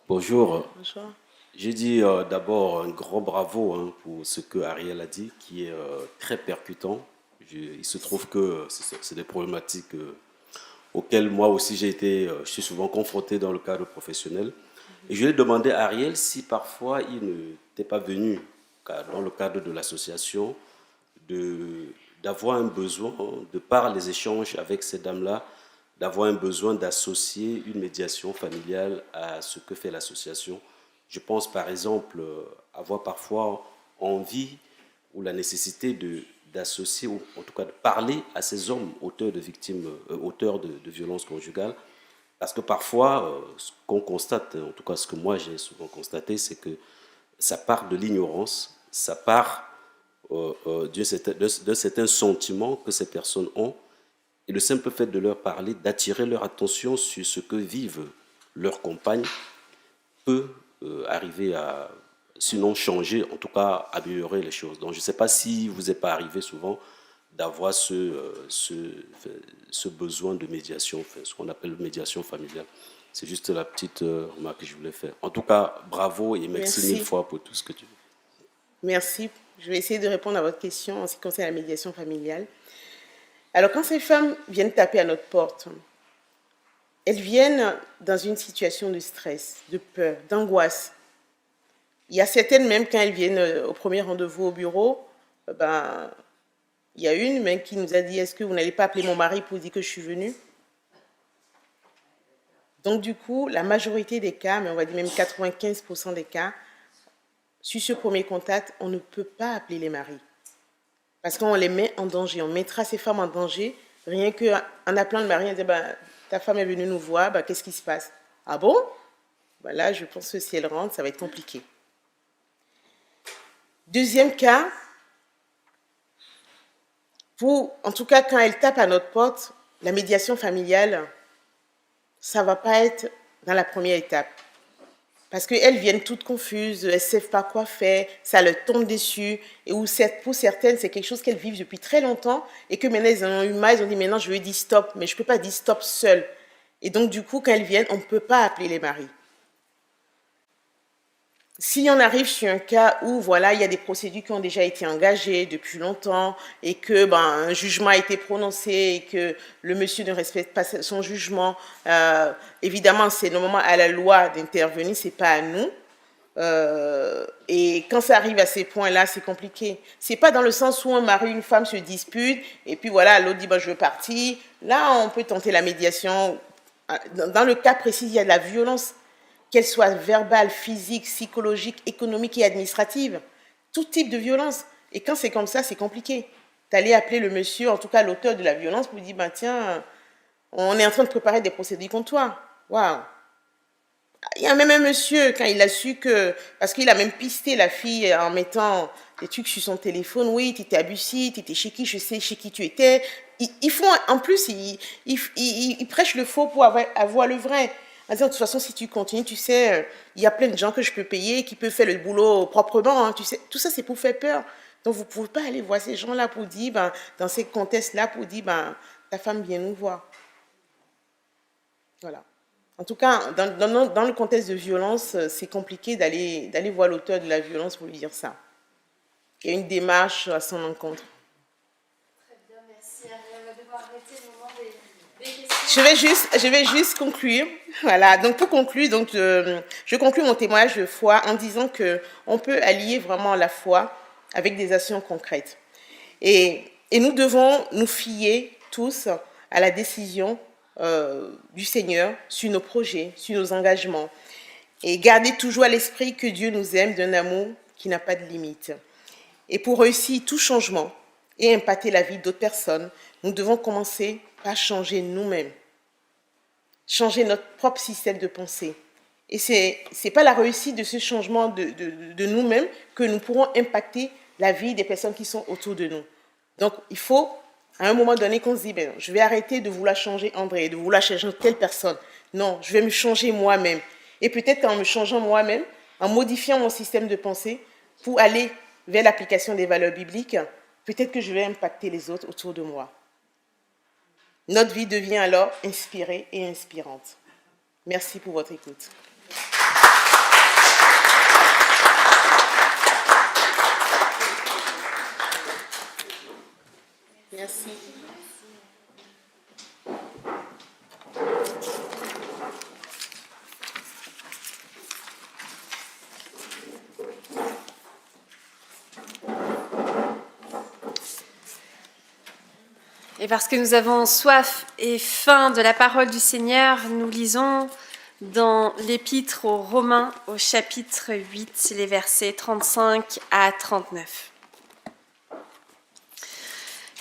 S4: Bonjour.
S2: Bonjour.
S4: J'ai dit d'abord un grand bravo pour ce que Ariel a dit, qui est très percutant. Il se trouve que c'est des problématiques auxquelles moi aussi je suis souvent confronté dans le cadre professionnel. Et je lui ai demandé à Ariel si parfois il n'était pas venu, dans le cadre de l'association, d'avoir un besoin, de par les échanges avec ces dames-là, d'avoir un besoin d'associer une médiation familiale à ce que fait l'association. Je pense par exemple avoir parfois envie ou la nécessité d'associer, ou en tout cas de parler à ces hommes auteurs de violences conjugales, parce que parfois, ce qu'on constate, en tout cas ce que moi j'ai souvent constaté, c'est que ça part de l'ignorance, ça part d'un certain sentiment que ces personnes ont, et le simple fait de leur parler, d'attirer leur attention sur ce que vivent leurs compagnes, peut arriver à, sinon changer, en tout cas améliorer les choses. Donc je ne sais pas si vous n'êtes pas arrivé souvent d'avoir ce besoin de médiation, ce qu'on appelle médiation familiale. C'est juste la petite remarque que je voulais faire. En tout cas, bravo et merci 1000 fois pour tout ce que tu fais.
S2: Merci. Je vais essayer de répondre à votre question en ce qui concerne la médiation familiale. Alors, quand ces femmes viennent taper à notre porte, elles viennent dans une situation de stress, de peur, d'angoisse. Il y a certaines, même quand elles viennent au premier rendez-vous au bureau, il y a une même qui nous a dit « Est-ce que vous n'allez pas appeler mon mari pour dire que je suis venue ?» Donc, du coup, la majorité des cas, mais on va dire même 95% des cas, sur ce premier contact, on ne peut pas appeler les maris. Parce qu'on les met en danger. On mettra ces femmes en danger. Rien qu'en appelant le mari, on dit ta femme est venue nous voir, qu'est-ce qui se passe? Ah bon? Là, je pense que si elle rentre, ça va être compliqué. Deuxième cas, en tout cas, quand elle tape à notre porte, la médiation familiale, ça ne va pas être dans la première étape. Parce qu'elles viennent toutes confuses, elles ne savent pas quoi faire, ça leur tombe dessus. Et pour certaines, c'est quelque chose qu'elles vivent depuis très longtemps et que maintenant, elles en ont eu mal, ils ont dit maintenant, je veux dire stop, mais je ne peux pas dire stop seule. Et donc, du coup, quand elles viennent, on ne peut pas appeler les maris. Si on arrive sur un cas où il y a des procédures qui ont déjà été engagées depuis longtemps et que un jugement a été prononcé et que le monsieur ne respecte pas son jugement, évidemment, c'est normalement à la loi d'intervenir, c'est pas à nous. Et quand ça arrive à ces points-là, c'est compliqué. C'est pas dans le sens où un mari et une femme se disputent et puis l'autre dit je veux partir. Là, on peut tenter la médiation. Dans le cas précis, il y a de la violence, qu'elle soit verbale, physique, psychologique, économique et administrative. Tout type de violence. Et quand c'est comme ça, c'est compliqué. D'aller appeler le monsieur, en tout cas l'auteur de la violence, pour lui dire tiens, on est en train de préparer des procédures contre toi. Waouh! Il y a même un monsieur, quand il a su que... Parce qu'il a même pisté la fille en mettant des trucs sur son téléphone. Oui, tu étais abusif, tu étais chez qui, je sais chez qui tu étais. Ils font, en plus, ils prêchent le faux pour avoir le vrai. De toute façon, si tu continues, tu sais, il y a plein de gens que je peux payer, qui peuvent faire le boulot proprement. Tu sais, tout ça, c'est pour faire peur. Donc, vous ne pouvez pas aller voir ces gens-là pour dire, dans ces contextes-là, pour dire, ta femme vient nous voir. Voilà. En tout cas, dans le contexte de violence, c'est compliqué d'aller voir l'auteur de la violence pour lui dire ça. Il y a une démarche à son encontre.
S1: Très bien, merci. On va devoir arrêter le moment
S2: Je vais juste conclure. Voilà, donc pour conclure, je conclue mon témoignage de foi en disant qu'on peut allier vraiment la foi avec des actions concrètes. Et nous devons nous fier tous à la décision du Seigneur sur nos projets, sur nos engagements. Et garder toujours à l'esprit que Dieu nous aime d'un amour qui n'a pas de limite. Et pour réussir tout changement et impacter la vie d'autres personnes, nous devons commencer par changer nous-mêmes, changer notre propre système de pensée. Et ce n'est pas la réussite de ce changement de nous-mêmes que nous pourrons impacter la vie des personnes qui sont autour de nous. Donc, il faut, à un moment donné, qu'on se dise, je vais arrêter de vouloir changer André, de vouloir changer telle personne. Non, je vais me changer moi-même. Et peut-être qu'en me changeant moi-même, en modifiant mon système de pensée pour aller vers l'application des valeurs bibliques, peut-être que je vais impacter les autres autour de moi. Notre vie devient alors inspirée et inspirante. Merci pour votre écoute. Merci.
S1: Et parce que nous avons soif et faim de la parole du Seigneur, nous lisons dans l'Épître aux Romains au chapitre 8, les versets 35 à 39.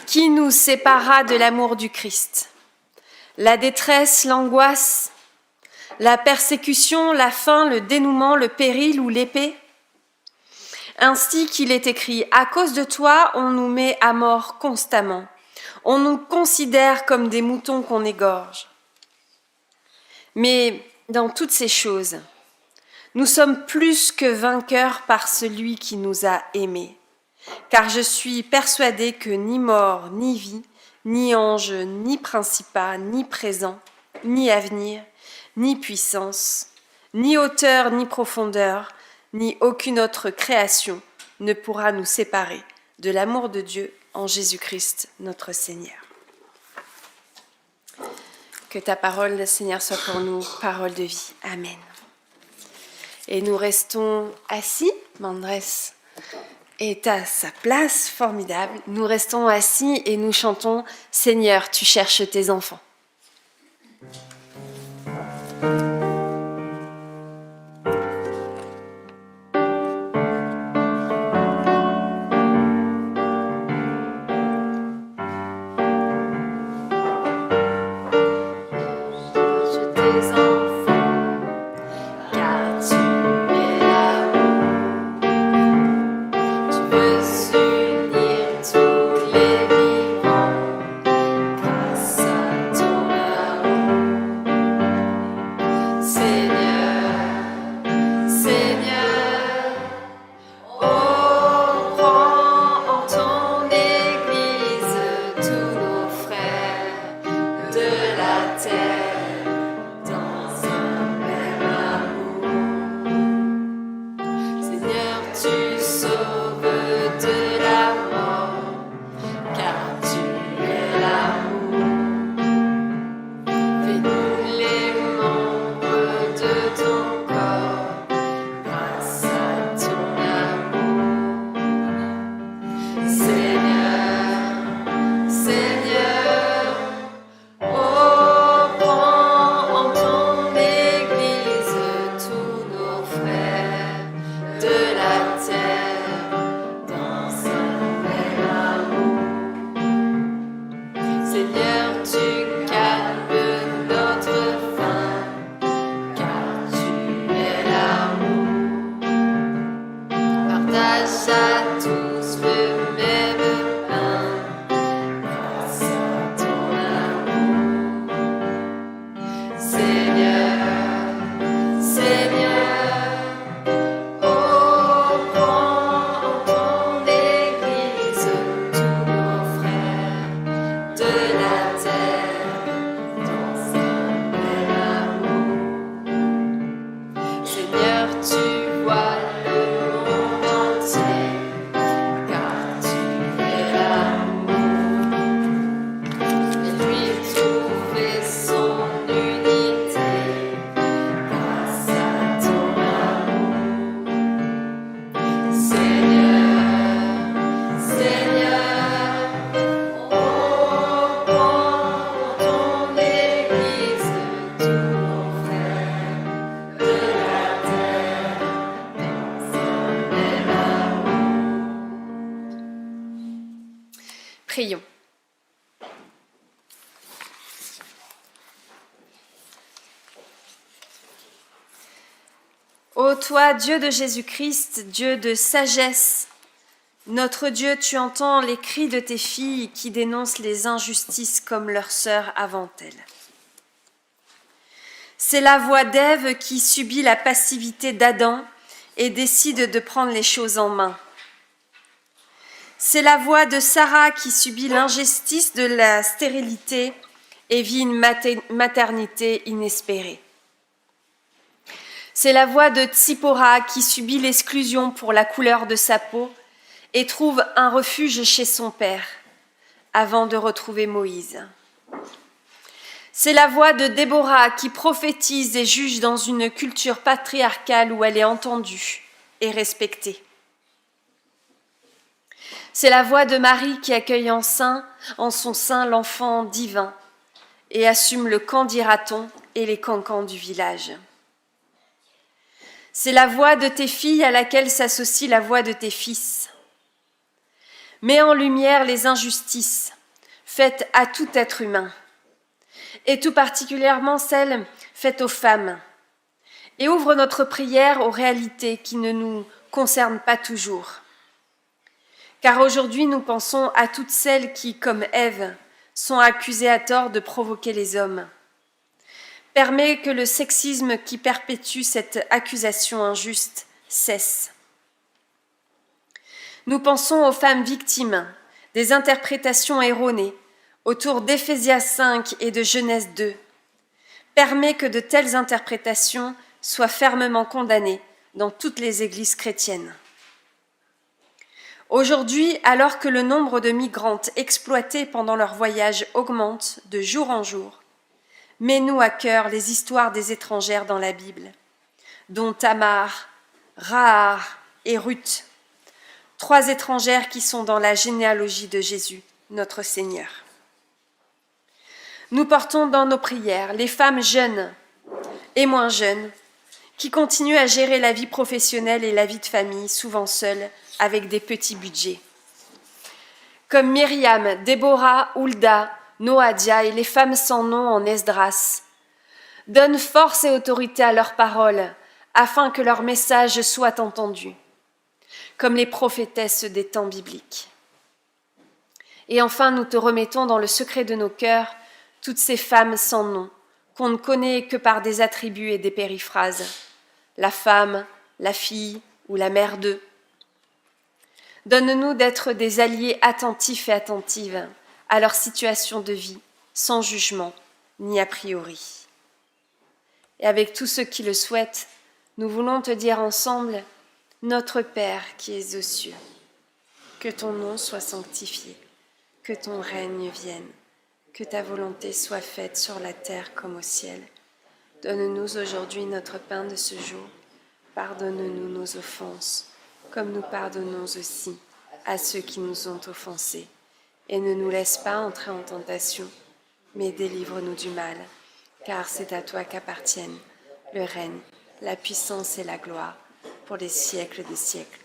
S1: Qui nous séparera de l'amour du Christ? La détresse, l'angoisse, la persécution, la faim, le dénouement, le péril ou l'épée? Ainsi qu'il est écrit, à cause de toi, on nous met à mort constamment. On nous considère comme des moutons qu'on égorge. Mais dans toutes ces choses, nous sommes plus que vainqueurs par celui qui nous a aimés. Car je suis persuadée que ni mort, ni vie, ni ange, ni principat, ni présent, ni avenir, ni puissance, ni hauteur, ni profondeur, ni aucune autre création ne pourra nous séparer de l'amour de Dieu en Jésus-Christ, notre Seigneur. Que ta parole, Seigneur, soit pour nous parole de vie. Amen. Et nous restons assis, Mandress est à sa place, formidable. Nous restons assis et nous chantons « Seigneur, tu cherches tes enfants ».
S5: De la terre Ô toi, Dieu de Jésus-Christ, Dieu de sagesse, notre Dieu, tu entends les cris de tes filles qui dénoncent les injustices comme leurs sœurs avant elles. C'est la voix d'Ève qui subit la passivité d'Adam et décide de prendre les choses en main. C'est la voix de Sarah qui subit l'injustice de la stérilité et vit une maternité inespérée. C'est la voix de Tsipora qui subit l'exclusion pour la couleur de sa peau et trouve un refuge chez son père avant de retrouver Moïse. C'est la voix de Déborah qui prophétise et juge dans une culture patriarcale où elle est entendue et respectée. C'est la voix de Marie qui accueille en son sein l'enfant divin et assume le quand dira-t-on et les cancans du village. C'est la voix de tes filles à laquelle s'associe la voix de tes fils. Mets en lumière les injustices faites à tout être humain, et tout particulièrement celles faites aux femmes, et ouvre notre prière aux réalités qui ne nous concernent pas toujours. Car aujourd'hui, nous pensons à toutes celles qui, comme Ève, sont accusées à tort de provoquer les hommes. Permets que le sexisme qui perpétue cette accusation injuste cesse. Nous pensons aux femmes victimes des interprétations erronées autour d'Éphésiens 5 et de Genèse 2. Permets que de telles interprétations soient fermement condamnées dans toutes les églises chrétiennes. Aujourd'hui, alors que le nombre de migrantes exploitées pendant leur voyage augmente de jour en jour, mets-nous à cœur les histoires des étrangères dans la Bible, dont Tamar, Rahar et Ruth, 3 étrangères qui sont dans la généalogie de Jésus, notre Seigneur. Nous portons dans nos prières les femmes jeunes et moins jeunes qui continuent à gérer la vie professionnelle et la vie de famille, souvent seules, avec des petits budgets. Comme Myriam, Déborah, Hulda, Noadia et les femmes sans nom en Esdras. Donne force et autorité à leurs paroles, afin que leur message soit entendu, comme les prophétesses des temps bibliques. Et enfin, nous te remettons dans le secret de nos cœurs toutes ces femmes sans nom, qu'on ne connaît que par des attributs et des périphrases, la femme, la fille ou la mère d'eux. Donne-nous d'être des alliés attentifs et attentives à leur situation de vie, sans jugement ni a priori. Et avec tous ceux qui le souhaitent, nous voulons te dire ensemble, notre Père qui es aux cieux, que ton nom soit sanctifié, que ton règne vienne, que ta volonté soit faite sur la terre comme au ciel. Donne-nous aujourd'hui notre pain de ce jour. Pardonne-nous nos offenses, comme nous pardonnons aussi à ceux qui nous ont offensés. Et ne nous laisse pas entrer en tentation, mais délivre-nous du mal, car c'est à toi qu'appartiennent le règne, la puissance et la gloire, pour les siècles des siècles.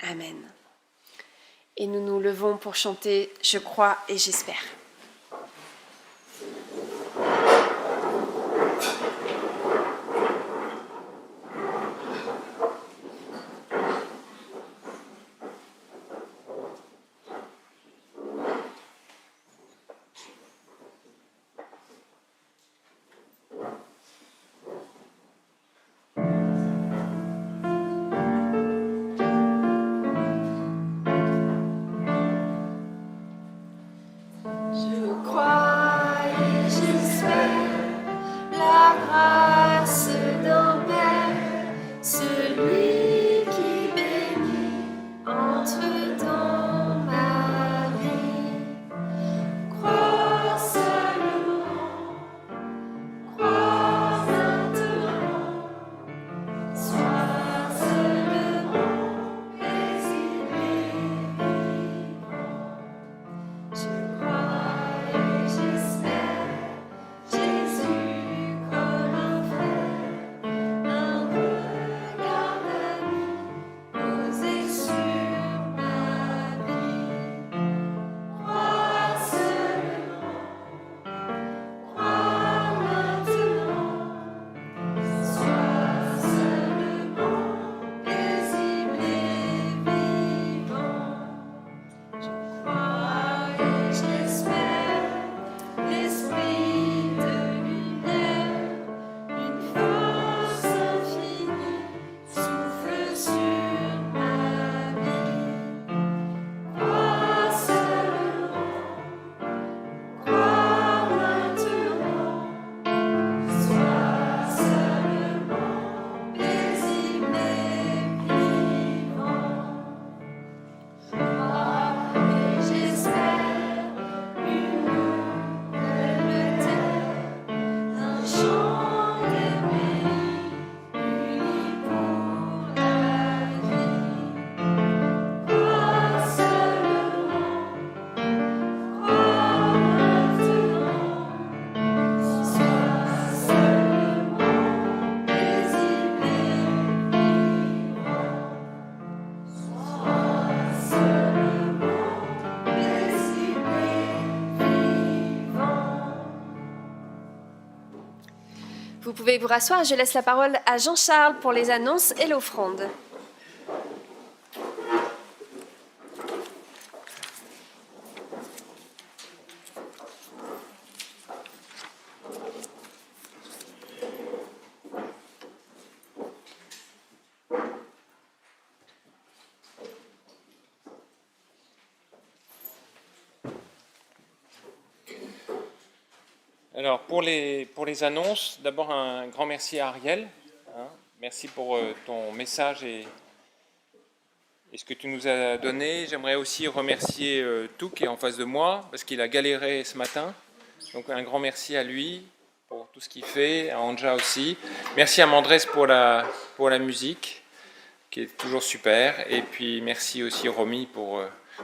S5: Amen. Et nous nous levons pour chanter « Je crois et j'espère ». Vous pouvez vous rasseoir, je laisse la parole à Jean-Charles pour les annonces et l'offrande.
S3: Alors, pour les annonces, d'abord un grand merci à Ariel. Merci pour ton message et ce que tu nous as donné. J'aimerais aussi remercier Tou qui est en face de moi, parce qu'il a galéré ce matin. Donc un grand merci à lui pour tout ce qu'il fait, à Anja aussi. Merci à Mandres pour la musique, qui est toujours super. Et puis merci aussi Romy pour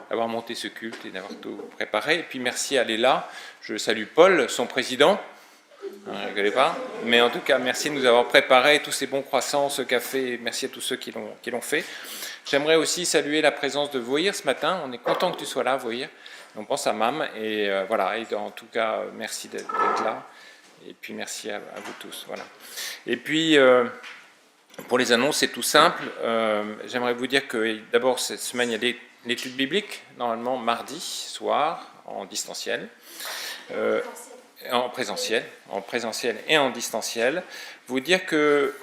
S3: d'avoir monté ce culte et d'avoir tout préparé. Et puis merci à Léla. Je salue Paul, son président. Ne rigolez pas. Mais en tout cas, merci de nous avoir préparé tous ces bons croissants, ce café. Merci à tous ceux qui l'ont fait. J'aimerais aussi saluer la présence de Vohir ce matin. On est content que tu sois là, Vohir. On pense à Mam. Et voilà. Et en tout cas, merci d'être là. Et puis merci à vous tous. Voilà. Et puis, pour les annonces, c'est tout simple. J'aimerais vous dire que d'abord, cette semaine, il y a l'étude biblique, normalement mardi soir, en distanciel. En présentiel et en distanciel. Vous dire que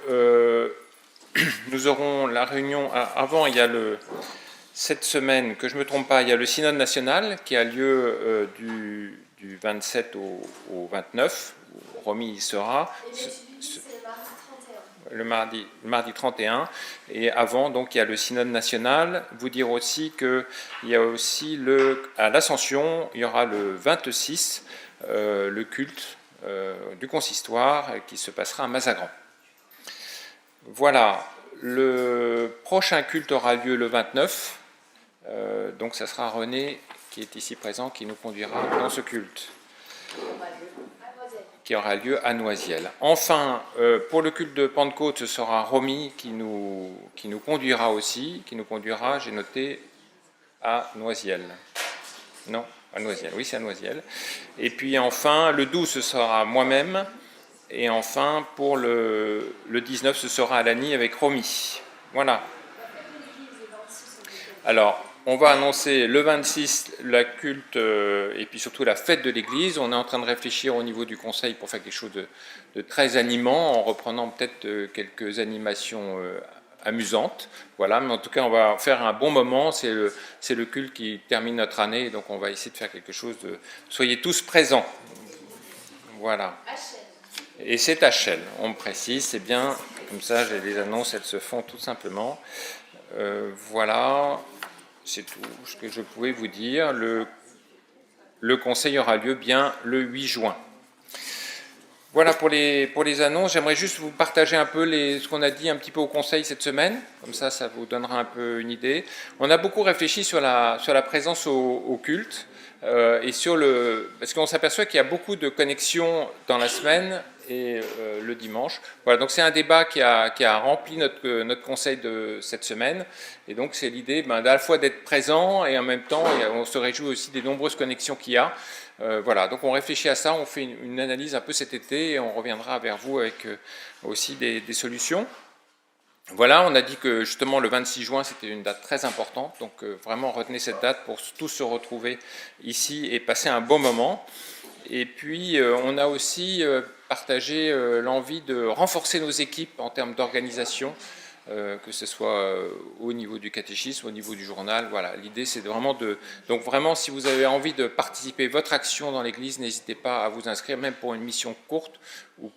S3: nous aurons la réunion, avant il y a cette semaine, que je ne me trompe pas, il y a le synode national qui a lieu du 27 au 29, où Romy y sera. Le mardi 31, et avant, donc, il y a le synode national. Vous dire aussi qu'il y a aussi à l'Ascension, il y aura le 26, le culte du consistoire qui se passera à Mazagran. Voilà, le prochain culte aura lieu le 29, donc ça sera René qui est ici présent qui nous conduira dans ce culte, qui aura lieu à Noisiel. Enfin, pour le culte de Pentecôte, ce sera Romy qui nous conduira aussi, j'ai noté, à Noisiel. Non, à Noisiel, oui c'est à Noisiel. Et puis enfin, le 12, ce sera moi-même, et enfin, pour le 19, ce sera à Lagny avec Romy. Voilà. Alors, on va annoncer le 26 la culte et puis surtout la fête de l'église. On est en train de réfléchir au niveau du conseil pour faire quelque chose de très animant, en reprenant peut-être quelques animations amusantes. Voilà, mais en tout cas, on va faire un bon moment. C'est le culte qui termine notre année, donc on va essayer de faire quelque chose de... Soyez tous présents. Voilà. Et c'est à Chelles, on me précise, c'est bien, comme ça, les annonces, elles se font tout simplement. Voilà. C'est tout ce que je pouvais vous dire. Le conseil aura lieu bien le 8 juin. Voilà pour les annonces. J'aimerais juste vous partager un peu ce qu'on a dit un petit peu au conseil cette semaine. Comme ça, ça vous donnera un peu une idée. On a beaucoup réfléchi sur la présence au culte et parce qu'on s'aperçoit qu'il y a beaucoup de connexions dans la semaine et le dimanche. Voilà, donc c'est un débat qui a rempli notre conseil de cette semaine. Et donc c'est l'idée à la fois d'être présent et en même temps, on se réjouit aussi des nombreuses connexions qu'il y a. Voilà, donc on réfléchit à ça, on fait une analyse un peu cet été et on reviendra vers vous avec aussi des solutions. Voilà, on a dit que justement le 26 juin c'était une date très importante, donc vraiment retenez cette date pour tous se retrouver ici et passer un bon moment. Et puis on a aussi partagé l'envie de renforcer nos équipes en termes d'organisation, que ce soit au niveau du catéchisme, au niveau du journal. Voilà, l'idée c'est donc vraiment si vous avez envie de participer votre action dans l'église, n'hésitez pas à vous inscrire, même pour une mission courte.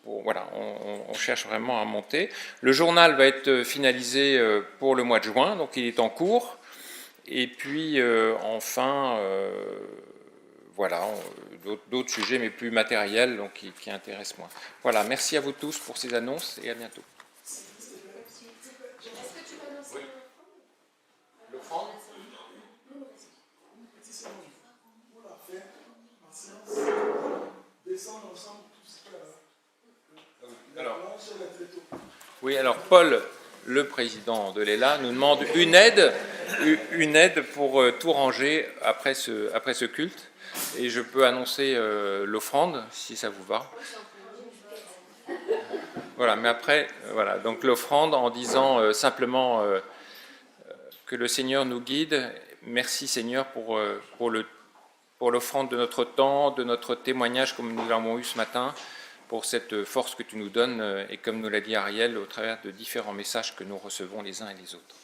S3: Voilà, on cherche vraiment à monter. Le journal va être finalisé pour le mois de juin, donc il est en cours. Et puis enfin, voilà, d'autres sujets mais plus matériels, donc qui intéressent moins. Voilà, merci à vous tous pour ces annonces et à bientôt. Alors, Paul, le président de l'ELA, nous demande une aide pour tout ranger après ce culte. Et je peux annoncer l'offrande, si ça vous va. Voilà, mais après, voilà, donc l'offrande en disant simplement que le Seigneur nous guide. Merci Seigneur pour l'offrande de notre temps, de notre témoignage comme nous l'avons eu ce matin, pour cette force que tu nous donnes et comme nous l'a dit Ariel, au travers de différents messages que nous recevons les uns et les autres.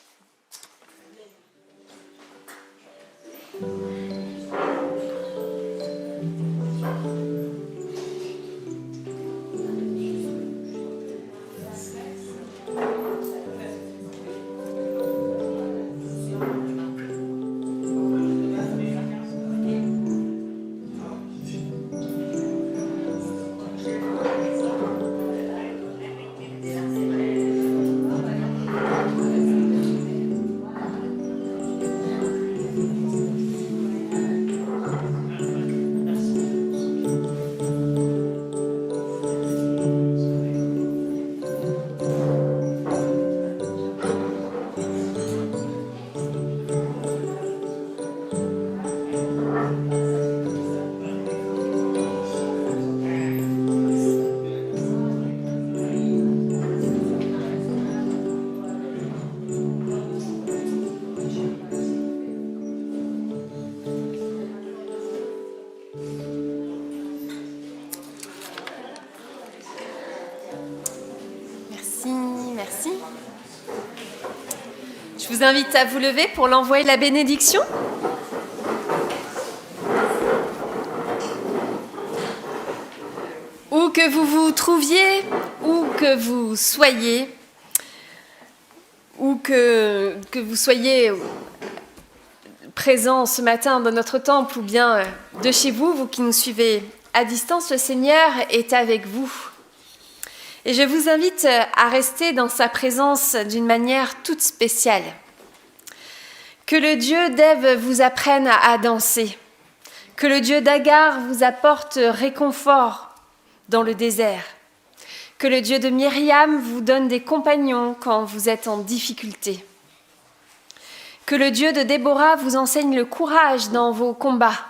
S5: Merci. Je vous invite à vous lever pour l'envoi de la bénédiction. Où que vous vous trouviez, où que vous soyez, ou que vous soyez présents ce matin dans notre temple ou bien de chez vous, vous qui nous suivez à distance, le Seigneur est avec vous. Et je vous invite à rester dans sa présence d'une manière toute spéciale. Que le Dieu d'Ève vous apprenne à danser. Que le Dieu d'Agar vous apporte réconfort dans le désert. Que le Dieu de Myriam vous donne des compagnons quand vous êtes en difficulté. Que le Dieu de Déborah vous enseigne le courage dans vos combats.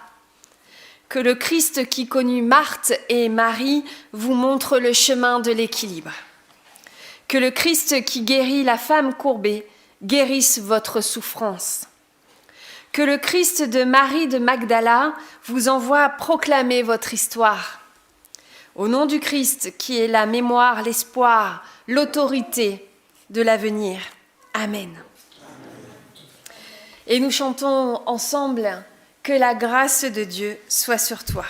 S5: Que le Christ qui connut Marthe et Marie vous montre le chemin de l'équilibre. Que le Christ qui guérit la femme courbée guérisse votre souffrance. Que le Christ de Marie de Magdala vous envoie proclamer votre histoire. Au nom du Christ qui est la mémoire, l'espoir, l'autorité de l'avenir. Amen. Et nous chantons ensemble « Que la grâce de Dieu soit sur toi ».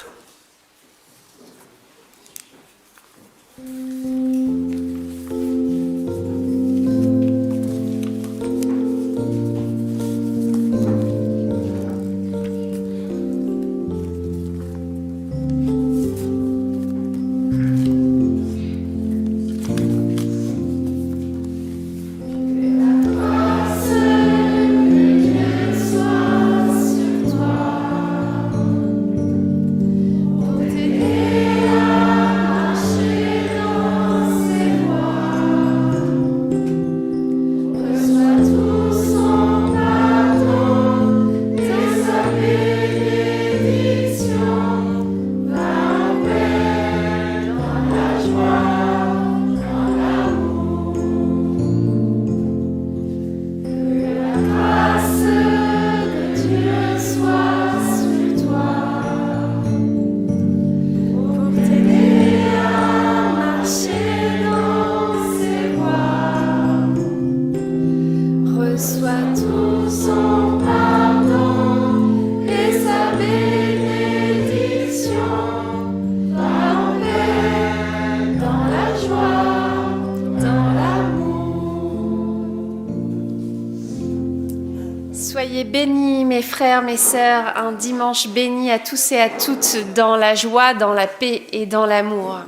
S5: Soyez bénis, mes frères, mes sœurs, un dimanche béni à tous et à toutes dans la joie, dans la paix et dans l'amour.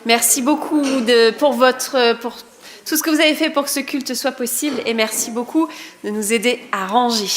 S5: Merci beaucoup pour tout ce que vous avez fait pour que ce culte soit possible et merci beaucoup de nous aider à ranger.